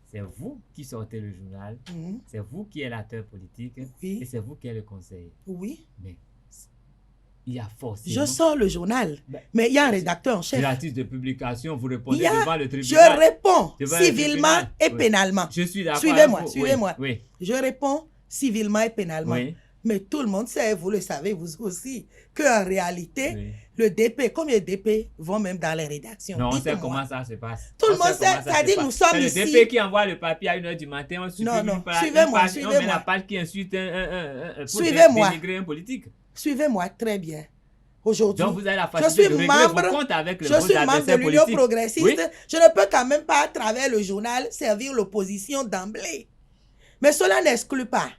C'est vous qui sortez le journal. C'est vous qui êtes l'acteur politique. Et c'est vous qui êtes le conseiller. Oui. Mais il y a forcément... Je sors le journal, mais il y a un rédacteur en chef. Gratis de publication, vous répondez Il y a- devant le tribunal. Je réponds Devant le civilement tribunal. et Oui. pénalement. Je suis d'accord. Suivez-moi, avec vous. suivez-moi. Oui, Je réponds civilement et pénalement. oui, Mais tout le monde sait, vous le savez, vous aussi, qu'en réalité, oui. le DP, combien de DP vont même dans les rédactions? Non, on sait Dites-moi. comment ça se passe. Tout le On monde sait, comment ça ça se dit, passe. nous sommes C'est ici. le DP qui envoie le papier à 1h du matin, on supprime Non, une page, suivez-moi, on met suivez-moi. la page qui insulte pour Suivez-moi. dénigrer un politique. Suivez-moi très bien. Aujourd'hui, Donc vous avez la je facilité suis de régler membre, vos comptes avec je vos suis membre de adversaires l'Union politiques. progressiste. Oui. Je ne peux quand même pas, à travers le journal, servir l'opposition d'emblée. Mais cela n'exclut pas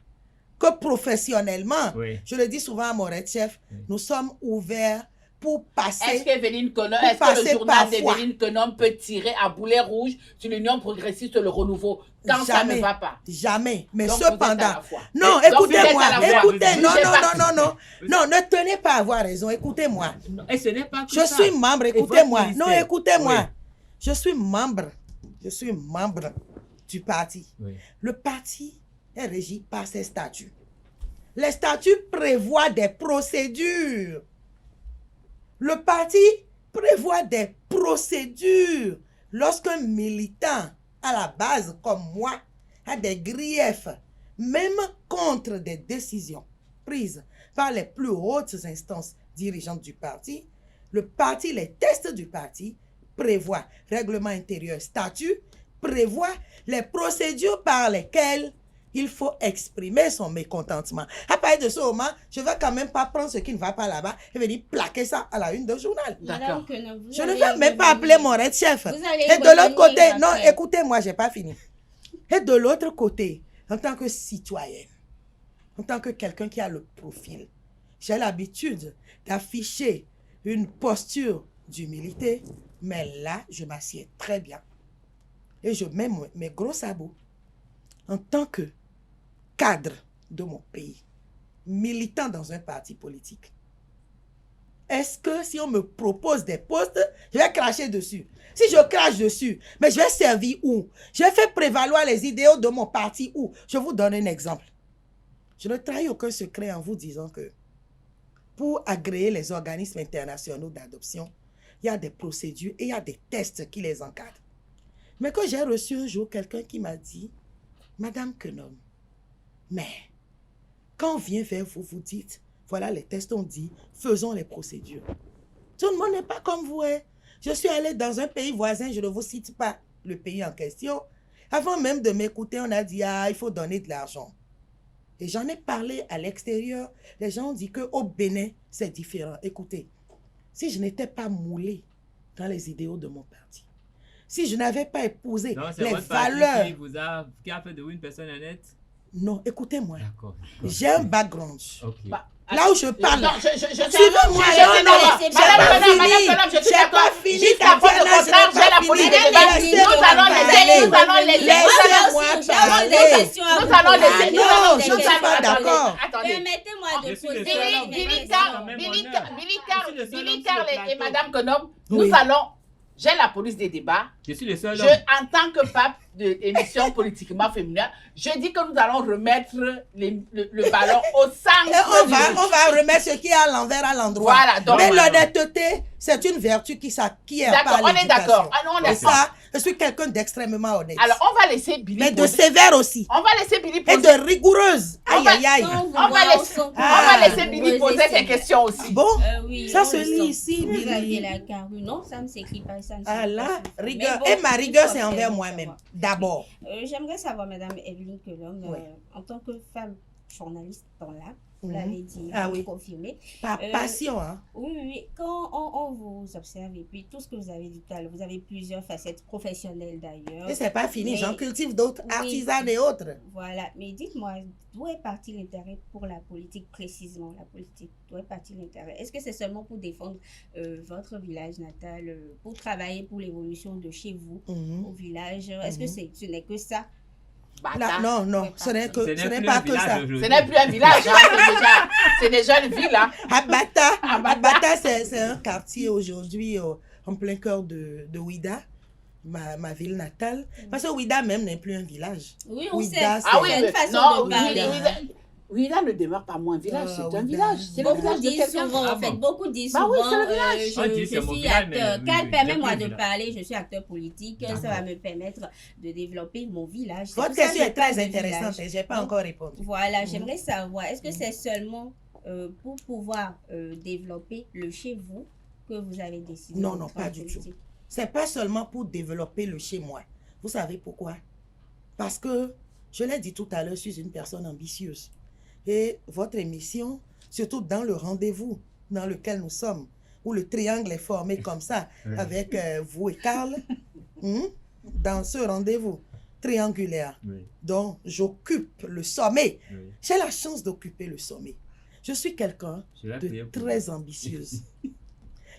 que professionnellement, Oui. je le dis souvent à mon chef, nous sommes ouverts pour Est-ce passer. qu'Evelyne Konom, Pour est-ce que passer le journal parfois. d'Evelyne Konom peut tirer à boulet rouge sur l'Union progressiste Le Renouveau quand ça ne va pas? Jamais. Mais Donc, vous êtes à cependant, la fois. non, Donc, vous écoutez-moi, êtes à la fois. écoutez, non, Jugez non, pas. non, non, non, ne tenez pas à avoir raison, écoutez-moi. Non, et ce n'est pas que Je ça. suis membre, Et écoutez-moi. votre Non, ministère. écoutez-moi. Oui. Je suis membre du parti. Oui. Le parti est régi par ses statuts. Les statuts prévoient des procédures. Le parti prévoit des procédures. Lorsqu'un militant, à la base, comme moi, a des griefs, même contre des décisions prises par les plus hautes instances dirigeantes du parti, le parti, les tests du parti prévoient règlement intérieur, statut, prévoit les procédures par lesquelles il faut exprimer son mécontentement. À partir de ce moment, je ne vais quand même pas prendre ce qui ne va pas là-bas et venir plaquer ça à la une de journal. D'accord. Je ne vais même pas appeler mon red chef. Vous Et allez de l'autre revenir côté, non, après. écoutez-moi, je n'ai pas fini. Et de l'autre côté, en tant que citoyenne, en tant que quelqu'un qui a le profil, j'ai l'habitude d'afficher une posture d'humilité, mais là, je m'assieds très bien. Et je mets mes gros sabots en tant que cadre de mon pays, militant dans un parti politique. Est-ce que si on me propose des postes, je vais cracher dessus? Si je crache dessus, mais je vais servir où? Je vais faire prévaloir les idéaux de mon parti où? Je vous donne un exemple. Je ne trahis aucun secret en vous disant que pour agréer les organismes internationaux d'adoption, il y a des procédures et il y a des tests qui les encadrent. Mais quand j'ai reçu un jour quelqu'un qui m'a dit, Madame Konom, mais quand on vient vers vous, vous dites, voilà les tests, on dit, faisons les procédures. Tout le monde n'est pas comme vous. Hein. Je suis allée dans un pays voisin, je ne vous cite pas le pays en question. Avant même de m'écouter, on a dit, ah, il faut donner de l'argent. Et j'en ai parlé à l'extérieur. Les gens ont dit qu'au Bénin, c'est différent. Écoutez, si je n'étais pas moulée dans les idéaux de mon parti, si je n'avais pas épousé Donc, c'est les votre parti valeurs... qui a fait de vous une personne honnête? Non, écoutez-moi. D'accord. J'ai un background. Ok. Là où je parle. Non, Suivez-moi. je- Non, je- j'ai Madame pas Konom, fini. Madame Konom, je suis J'ai d'accord. pas fini. Jusqu'à preuve de Tatiana, contraire, je n'ai j'ai la pas police fini. de débat. Laissez-moi Nous allons laisser, parler. nous allons laisser. Laissez-moi J'ai parler. des questions à vous Nous allons poser. laisser. Non, nous je allons- ne suis pas attendez, d'accord. Attendez. Permettez-moi de Je suis le poser seul homme. mes Billy questions. quand même Billy honneur. Carl Je suis le seul Billy homme Carl sur le et plateau. Madame Konom, Oui. nous allons. J'ai la police des débats. Je suis le seul Je, homme. en tant que pape de l'émission politiquement féminin, je dis que nous allons remettre le ballon au Et centre. on va remettre ce qui est à l'envers à l'endroit. Voilà, donc- Mais l'honnêteté, c'est une vertu qui est D'accord, par on est l'éducation. d'accord. Ah non, on est Et ça, je suis quelqu'un d'extrêmement honnête. Alors, on va laisser Billy Mais de poser. sévère aussi. On va laisser Billy Et poser. de rigoureuse. On Aïe, va- aïe, aïe. Quand vous On va voit, laisser, on Ah. on va laisser Billy poser ses questions aussi. Bon, Oui, ça on se le lit sent. ici, Vous avez Billy. la carrure. Non, ça ne s'écrit pas. Ça ne Ah s'écrit là, pas, ça. rigueur. Mais Et bon, ma il rigueur, faut c'est envers absolument moi-même. savoir. D'abord. J'aimerais savoir, Madame Evelyne Konom, Oui. en tant que femme journaliste dans l'art, vous Mhm. l'avez dit, Ah vous oui. confirmez. Par passion, hein. Oui, oui, oui. Quand on vous observe, et puis tout ce que vous avez dit tout à l'heure, vous avez plusieurs facettes professionnelles d'ailleurs. Et c'est pas fini, Mais- j'en cultive d'autres, Oui. artisanes et autres. Voilà, mais dites-moi, d'où est parti l'intérêt pour la politique précisément, la politique? D'où est parti l'intérêt? Est-ce que c'est seulement pour défendre votre village natal, pour travailler pour l'évolution de chez vous Mhm. au village? Est-ce que ce n'est que ça? Là, non, non, ce n'est Ce n'est plus pas un que village ça. aujourd'hui. Ce n'est plus un village, hein, c'est déjà une ville. Hein. Abata, c'est un quartier aujourd'hui en plein cœur de Ouida, ma ville natale. Parce que Ouida même n'est plus un village. Oui, on Oui, sait. das, Ah oui, c'est une mais- façon non, de parler. Ouida ne demeure pas moins un village, c'est un Ouida. village. C'est le Beaucoup village de disent quelqu'un. souvent, Ah en fait, bon. beaucoup disent Bah souvent, oui, c'est le village. On dit je c'est mon suis village, mais acteur. oui, Car oui, permets-moi j'ai de plus le parler, je suis acteur politique, ça D'accord. va me permettre de développer mon village. C'est Votre pour ça que question je est très parle de intéressante village. et je n'ai pas Donc, encore répondu. Voilà, j'aimerais savoir, est-ce que c'est seulement pour pouvoir développer le chez vous que vous avez décidé Non, de non, faire pas du tout. politique? C'est pas seulement pour développer le chez moi. Vous savez pourquoi? Parce que, je l'ai dit tout à l'heure, je suis une personne ambitieuse. Et votre émission, surtout dans le rendez-vous dans lequel nous sommes, où le triangle est formé comme ça, avec vous et Karl, dans ce rendez-vous triangulaire, Oui, dont j'occupe le sommet. oui. J'ai la chance d'occuper le sommet. Je suis quelqu'un Je l'ai prié de pour très ambitieuse.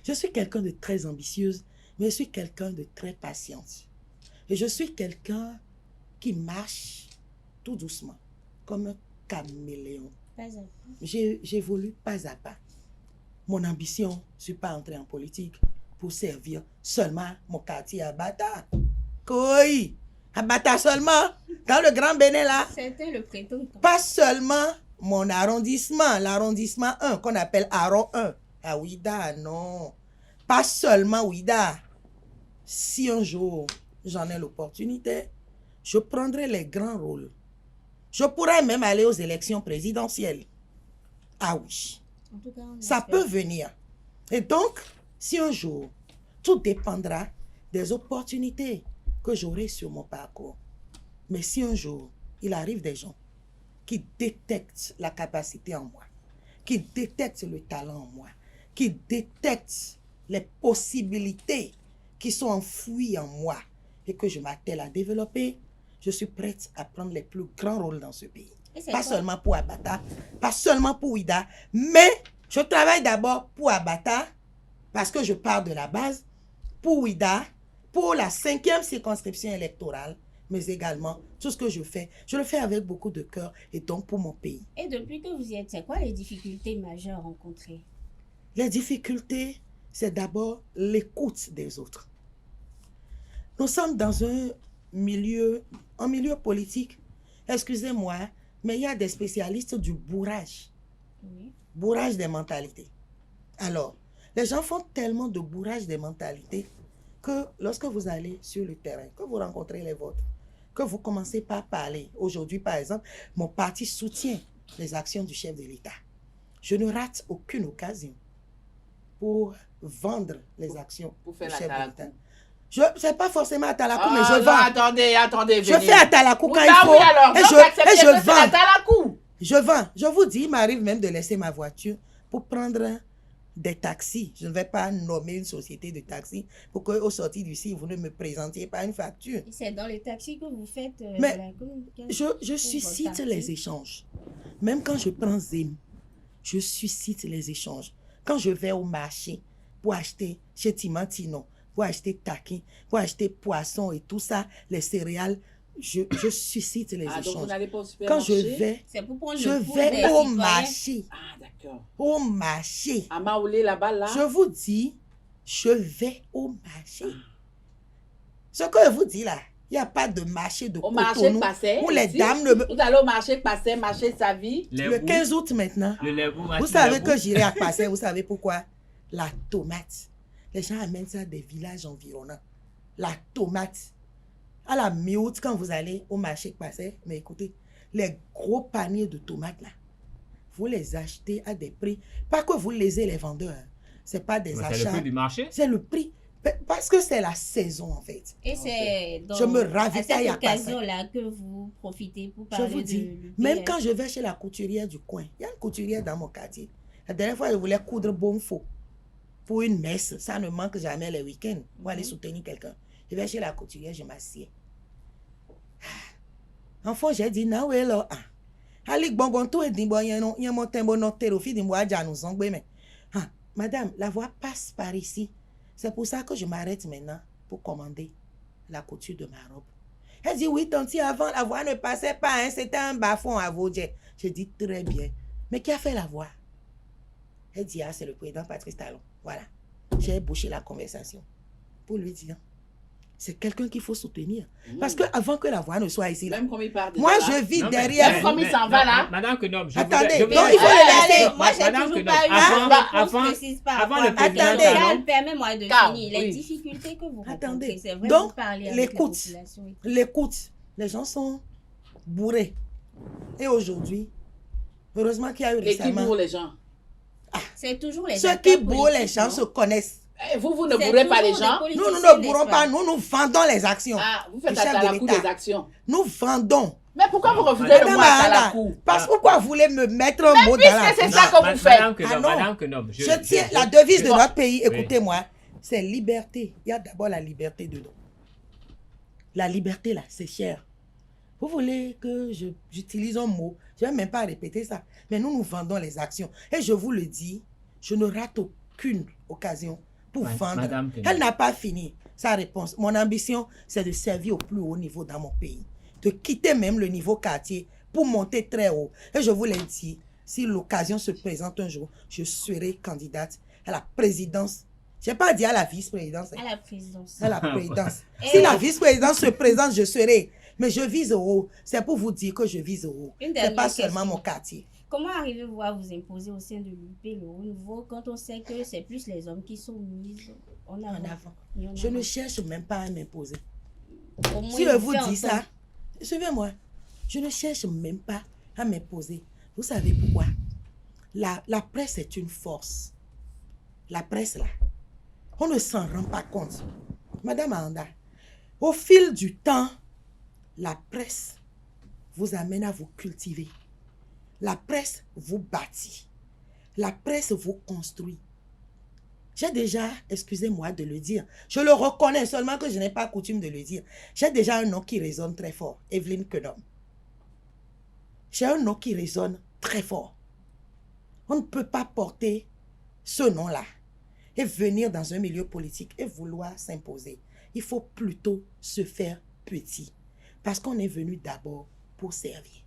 Je suis quelqu'un de très ambitieuse, mais je suis quelqu'un de très patiente. Et je suis quelqu'un qui marche tout doucement, comme un caméléon. Pas à pas. J'évolue pas à pas. Mon ambition, je ne suis pas entré en politique pour servir seulement mon quartier à Bata. Koi, à Bata seulement, dans le Grand Bénin là. C'était le prétend. Pas seulement mon arrondissement, l'arrondissement 1, qu'on appelle Aron 1, à Ouida, non. Pas seulement Ouida. Si un jour j'en ai l'opportunité, je prendrai les grands rôles. Je pourrais même aller aux élections présidentielles. Ah oui, En tout cas, on ça espère. peut venir. Et donc, si un jour, tout dépendra des opportunités que j'aurai sur mon parcours. Mais si un jour, il arrive des gens qui détectent la capacité en moi, qui détectent le talent en moi, qui détectent les possibilités qui sont enfouies en moi et que je m'attelle à développer, je suis prête à prendre les plus grands rôles dans ce pays. Et c'est Pas quoi? seulement pour Abata, pas seulement pour Ouida, mais je travaille d'abord pour Abata parce que je pars de la base, pour Ouida, pour la 5e circonscription électorale, mais également tout ce que je le fais avec beaucoup de cœur et donc pour mon pays. Et depuis que vous y êtes, c'est quoi les difficultés majeures rencontrées? Les difficultés, c'est d'abord l'écoute des autres. Nous sommes dans un milieu politique, excusez-moi, mais il y a des spécialistes du bourrage, Oui. bourrage des mentalités. Alors, les gens font tellement de bourrage des mentalités que lorsque vous allez sur le terrain, que vous rencontrez les vôtres, que vous commencez par parler. Aujourd'hui, par exemple, mon parti soutient les actions du chef de l'État. Je ne rate aucune occasion pour vendre les actions Pour faire du la chef de Talakou. l'État. Je ne pas forcément à Talakou, mais Ah, je non, vends. attendez, Je venez. fais à Talakou quand Oui, il faut. oui, alors, Et donc, je acceptez de faire vends. la Talakou. Je vends. Je vous dis, il m'arrive même de laisser ma voiture pour prendre des taxis. Je ne vais pas nommer une société de taxis pour qu'au sortir d'ici, vous ne me présentiez pas une facture. Et c'est dans les taxis que vous faites Mais de la communication? Je suscite parti. les échanges. Même quand je prends Zim, je suscite les échanges. Quand je vais au marché pour acheter chez Timantino, pour acheter taquin, pour acheter poisson et tout ça, les céréales, je suscite les Ah, donc échanges. vous n'allez pas au Quand je supermarché? vais, C'est pour prendre je le pouls vais des au citoyens. marché. Ah, d'accord. Au marché. À Maoulé, là-bas, là. Je vous dis, je vais au marché. Ce que je vous dis là, il n'y a pas de marché de Au marché Cotonou Passé. où les ici. dames ne me... Vous allez au marché Passé, marché Savi. Le 15 août maintenant, Le lèvre, vous savez que j'irai à Passé, vous savez pourquoi? La tomate. Les gens amènent ça des villages environnants. La tomate. À la mi-août, quand vous allez au marché Passé, mais écoutez, les gros paniers de tomates là, vous les achetez à des prix. Pas que vous lésez les vendeurs. Hein. Ce n'est pas des C'est le achats. prix du marché. C'est le prix. Parce que c'est la saison en fait. Et c'est Je me ravitaille à à cette Passy. occasion-là que vous profitez pour Je parler vous dis, de même l'UPR. quand je vais chez la couturière du coin, il y a une couturière dans mon quartier. La dernière fois, je voulais coudre bon faux pour une messe. Ça ne manque jamais les week-ends pour aller soutenir quelqu'un. Je vais chez la couturière, je m'assieds. Enfant, j'ai dit, non, oui, là. Alik bongon tout et dit, bon, il y a mon tembo noté au fil d'une boîte à nous enguer, mais. Madame, la voie passe par ici. C'est pour ça que je m'arrête maintenant pour commander la couture de ma robe. Elle dit, oui, tanti, avant, la voie ne passait pas, hein, c'était un bas-fond à Vaudjet. Je dis, très bien. Mais qui a fait la voie? Elle dit, ah, c'est le président Patrice Talon. Voilà. J'ai bouché la conversation pour lui dire, c'est quelqu'un qu'il faut soutenir. Parce qu'avant que la voix ne soit ici, là, Même comme il part déjà moi, là. je vis Non, derrière mais- vous. Comme il s'en va là. Madame Kenom, Attendez, je voudrais- donc il faut le laisser. Moi, j'ai Madame toujours Kenom, pas eu avant- de réponse avant- précise par avant rapport le à président Attendez. Talon. Permets-moi de Car, finir. Les oui. difficultés que vous Attendez. rencontrez, c'est vrai, Donc, vous parlez avec l'écoute. la population. et tout. L'écoute, les gens sont bourrés. Et aujourd'hui, heureusement qu'il y a eu Les qui récemment... bourrent les gens. C'est toujours les Ceux acteurs qui bourrent les politiques, gens non? se connaissent. Eh, vous ne C'est bourrez pas les toujours des gens. politiciens, Nous ne bourrons n'est-ce pas, nous vendons les actions. Ah, vous faites Du chef à de la cour l'État. des actions. Nous vendons. Mais pourquoi vous refusez Madame le moi à la Ahanda, cour? parce que pourquoi vous voulez me mettre un mot dans la puisque c'est bouche? ça que vous faites. Madame Kenom, Ah non. Madame Kenom, Je tiens la devise de Bon. notre pays, Oui. écoutez-moi, c'est liberté. Il y a d'abord la liberté dedans. La liberté, là, c'est cher. Vous voulez que j'utilise un mot, je ne vais même pas répéter ça, mais nous vendons les actions. Et je vous le dis, je ne rate aucune occasion pour vendre. Madame Kenom. Elle n'a pas fini sa réponse. Mon ambition, c'est de servir au plus haut niveau dans mon pays. De quitter même le niveau quartier pour monter très haut. Et je vous l'ai dit, si l'occasion se présente un jour, je serai candidate à la présidence. Je n'ai pas dit à la vice-présidence. À la présidence. À la présidence. Et- Si la vice-présidence se présente, je serai. Mais je vise au haut. C'est pour vous dire que je vise au haut. Une Ce dernière n'est pas question. seulement mon quartier. Comment arrivez-vous à vous imposer au sein de l'UP, le haut niveau, quand on sait que c'est plus les hommes qui sont mis en En avant? avant. mis en Je ne avant. cherche même pas à m'imposer. Au moins, Si il je vous fait dis ça, entendre. suivez-moi. Je ne cherche même pas à m'imposer. Vous savez pourquoi? La presse est une force. La presse, là, on ne s'en rend pas compte. Madame Ahanda, au fil du temps, la presse vous amène à vous cultiver. La presse vous bâtit. La presse vous construit. J'ai déjà, excusez-moi de le dire, je le reconnais seulement que je n'ai pas coutume de le dire. J'ai déjà un nom qui résonne très fort, Evelyne Kenom. J'ai un nom qui résonne très fort. On ne peut pas porter ce nom-là et venir dans un milieu politique et vouloir s'imposer. Il faut plutôt se faire petit parce qu'on est venu d'abord pour servir.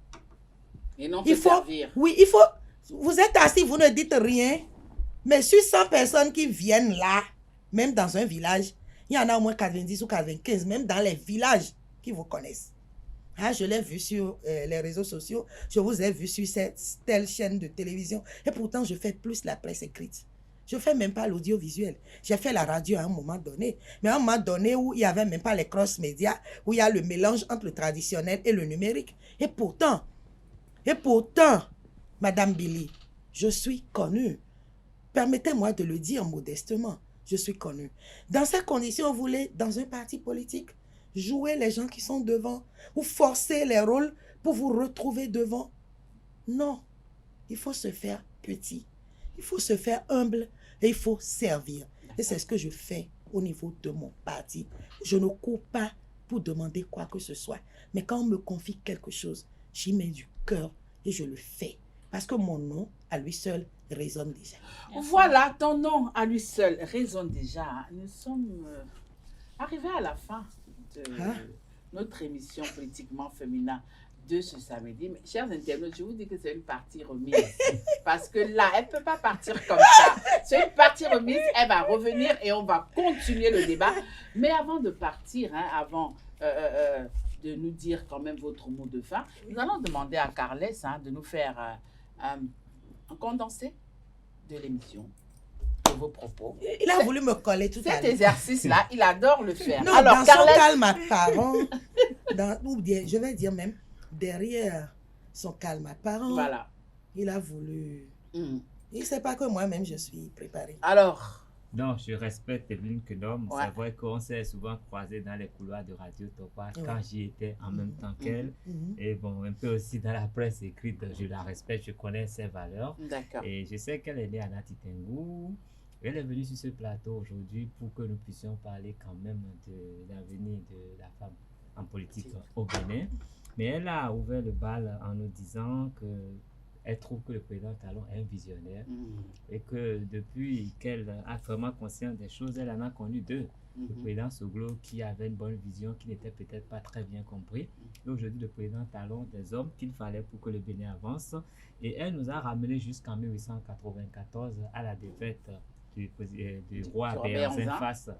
Et non Il se faut, servir. oui, il faut, vous êtes assis, vous ne dites rien, mais sur 100 personnes qui viennent là, même dans un village, il y en a au moins 90 ou 95, même dans les villages qui vous connaissent. Ah, je l'ai vu sur les réseaux sociaux, je vous ai vu sur cette telle chaîne de télévision, et pourtant je fais plus la presse écrite. Je ne fais même pas l'audiovisuel. J'ai fait la radio à un moment donné, mais à un moment donné où il n'y avait même pas les cross-médias, où il y a le mélange entre le traditionnel et le numérique. Et pourtant, Madame Billy, je suis connue. Permettez-moi de le dire modestement, je suis connue. Dans ces conditions, vous voulez, dans un parti politique, jouer les gens qui sont devant ou forcer les rôles pour vous retrouver devant? Non, il faut se faire petit. Il faut se faire humble et il faut servir. Et c'est ce que je fais au niveau de mon parti. Je ne cours pas pour demander quoi que ce soit. Mais quand on me confie quelque chose, j'y mets du cœur et je le fais. Parce que mon nom, à lui seul, résonne déjà. Voilà, ton nom à lui seul résonne déjà. Nous sommes arrivés à la fin de notre émission Politiquement Féminin de ce samedi. Mais, chers internautes, je vous dis que c'est une partie remise. Parce que là, elle ne peut pas partir comme ça. C'est une partie remise, elle va revenir et on va continuer le débat. Mais avant de partir, avant de nous dire quand même votre mot de fin, nous allons demander à Carles de nous faire un condensé de l'émission et vos propos. Il a voulu me coller tout à Cet l'heure. exercice-là, il adore le faire. Non, alors, dans Carles, son calme apparent, ou bien, je vais dire même, derrière son calme apparent, voilà. il a voulu... Mm. Il ne sait pas que moi-même, je suis préparée. Alors, Non, je respecte Evelyne Kenom. Ouais. C'est vrai qu'on s'est souvent croisés dans les couloirs de Radio Topaz quand j'y étais en même temps qu'elle. Et bon, un peu aussi dans la presse écrite, je la respecte, je connais ses valeurs. d'accord. Et je sais qu'elle est née à Natitengu. Elle est venue sur ce plateau aujourd'hui pour que nous puissions parler quand même de l'avenir de la femme en politique au Bénin. Mais elle a ouvert le bal en nous disant que elle trouve que le président Talon est un visionnaire et que depuis qu'elle a vraiment conscience des choses, elle en a connu deux. Le président Soglo qui avait une bonne vision, qui n'était peut-être pas très bien compris. Et aujourd'hui, le président Talon, des hommes qu'il fallait pour que le Bénin avance. Et elle nous a ramené jusqu'en 1894 à la défaite du roi Béhanzin face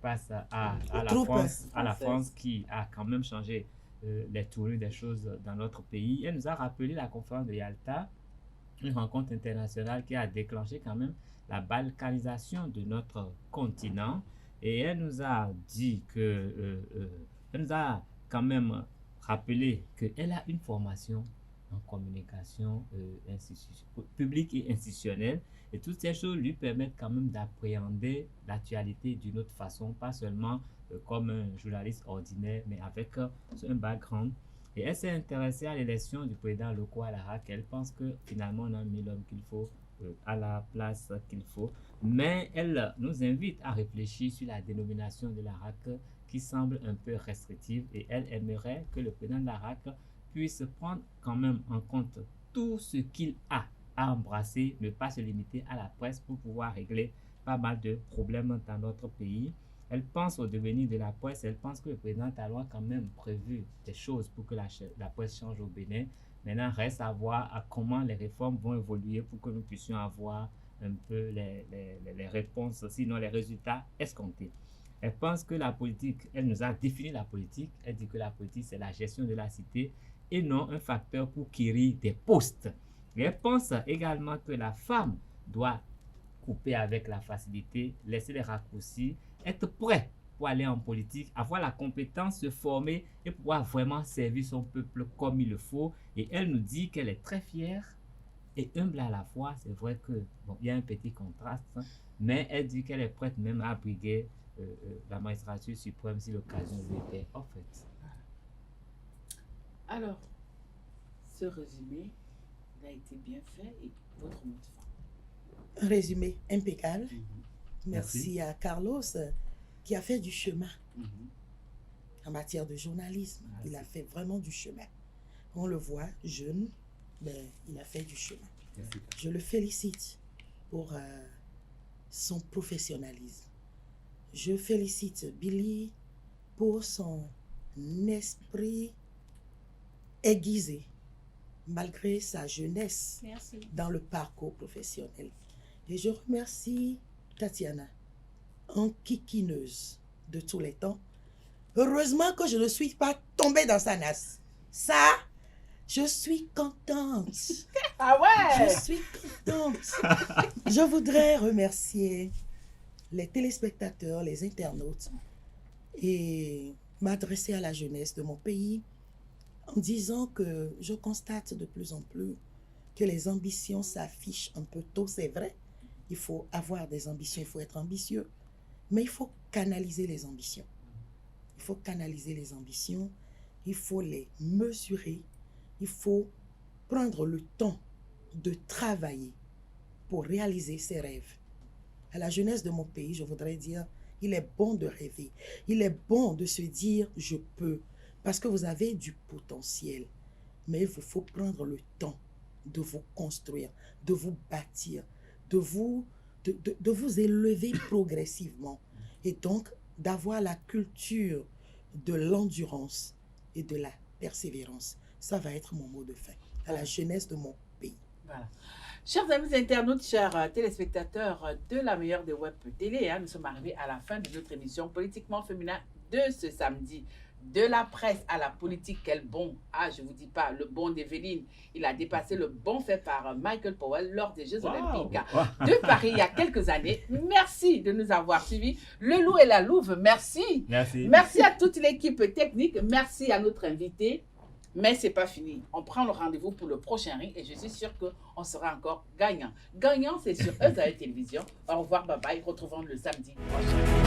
passe à la troupes France, à la françaises. France qui a quand même changé les tournures des choses dans notre pays. Elle nous a rappelé la conférence de Yalta, une rencontre internationale qui a déclenché quand même la balkanisation de notre continent. Et elle nous a dit que, elle nous a quand même rappelé qu'elle a une formation en communication publique et institutionnelle. Et toutes ces choses lui permettent quand même d'appréhender l'actualité d'une autre façon, pas seulement comme un journaliste ordinaire, mais avec un background. Et elle s'est intéressée à l'élection du président Loko à la RAC. Elle pense que finalement on a mis l'homme qu'il faut à la place qu'il faut. Mais elle nous invite à réfléchir sur la dénomination de la RAC qui semble un peu restrictive, et elle aimerait que le président de la RAC puisse prendre quand même en compte tout ce qu'il a à embrasser, ne pas se limiter à la presse pour pouvoir régler pas mal de problèmes dans notre pays. Elle pense au devenir de la presse. Elle pense que le président Talon a quand même prévu des choses pour que la presse change au Bénin. Maintenant, reste à voir comment les réformes vont évoluer pour que nous puissions avoir un peu les réponses, sinon les résultats escomptés. Elle pense que la politique, elle nous a défini la politique. Elle dit que la politique, c'est la gestion de la cité et non un facteur pour acquérir des postes. Et elle pense également que la femme doit couper avec la facilité, laisser les raccourcis, être prêt pour aller en politique, avoir la compétence, se former et pouvoir vraiment servir son peuple comme il le faut. Et elle nous dit qu'elle est très fière et humble à la fois. C'est vrai que bon, il y a un petit contraste, hein, mais elle dit qu'elle est prête même à briguer la magistrature suprême si l'occasion lui était offerte. Alors, ce résumé a été bien fait et votre mot de fin. Un résumé impeccable. Merci. Merci à Carlos qui a fait du chemin en matière de journalisme. Merci. Il a fait vraiment du chemin. On le voit, jeune, mais il a fait du chemin. Merci. Je le félicite pour son professionnalisme. Je félicite Billy pour son esprit aiguisé, malgré sa jeunesse Merci. dans le parcours professionnel. Et je remercie Tatiana, enquiquineuse de tous les temps. Heureusement que je ne suis pas tombée dans sa nasse. Ça, je suis contente. Ah ouais! Je suis contente. Je voudrais remercier les téléspectateurs, les internautes et m'adresser à la jeunesse de mon pays en disant que je constate de plus en plus que les ambitions s'affichent un peu tôt, c'est vrai. Il faut avoir des ambitions, il faut être ambitieux, mais il faut canaliser les ambitions. Il faut canaliser les ambitions, il faut les mesurer, il faut prendre le temps de travailler pour réaliser ses rêves. À la jeunesse de mon pays, je voudrais dire, il est bon de rêver, il est bon de se dire « je peux », parce que vous avez du potentiel, mais il vous faut prendre le temps de vous construire, de vous bâtir, de vous élever progressivement et donc d'avoir la culture de l'endurance et de la persévérance. Ça va être mon mot de fin à la jeunesse de mon pays. Voilà. Chers amis internautes, chers téléspectateurs de la meilleure des web télé, nous sommes arrivés à la fin de notre émission Politiquement Féminin de ce samedi. De la presse à la politique, quel bon. Ah, je vous dis pas, le bon d'Evelyne, il a dépassé le bon fait par Michael Powell lors des Jeux Olympiques de Paris il y a quelques années. Merci de nous avoir suivis. Le loup et la louve, merci. Merci. Merci à toute l'équipe technique. Merci à notre invité. Mais ce n'est pas fini. On prend le rendez-vous pour le prochain ring et je suis sûre qu'on sera encore gagnant. Gagnant, c'est sur Ezaïe Télévision. Au revoir, bye bye. Retrouvons le samedi prochain.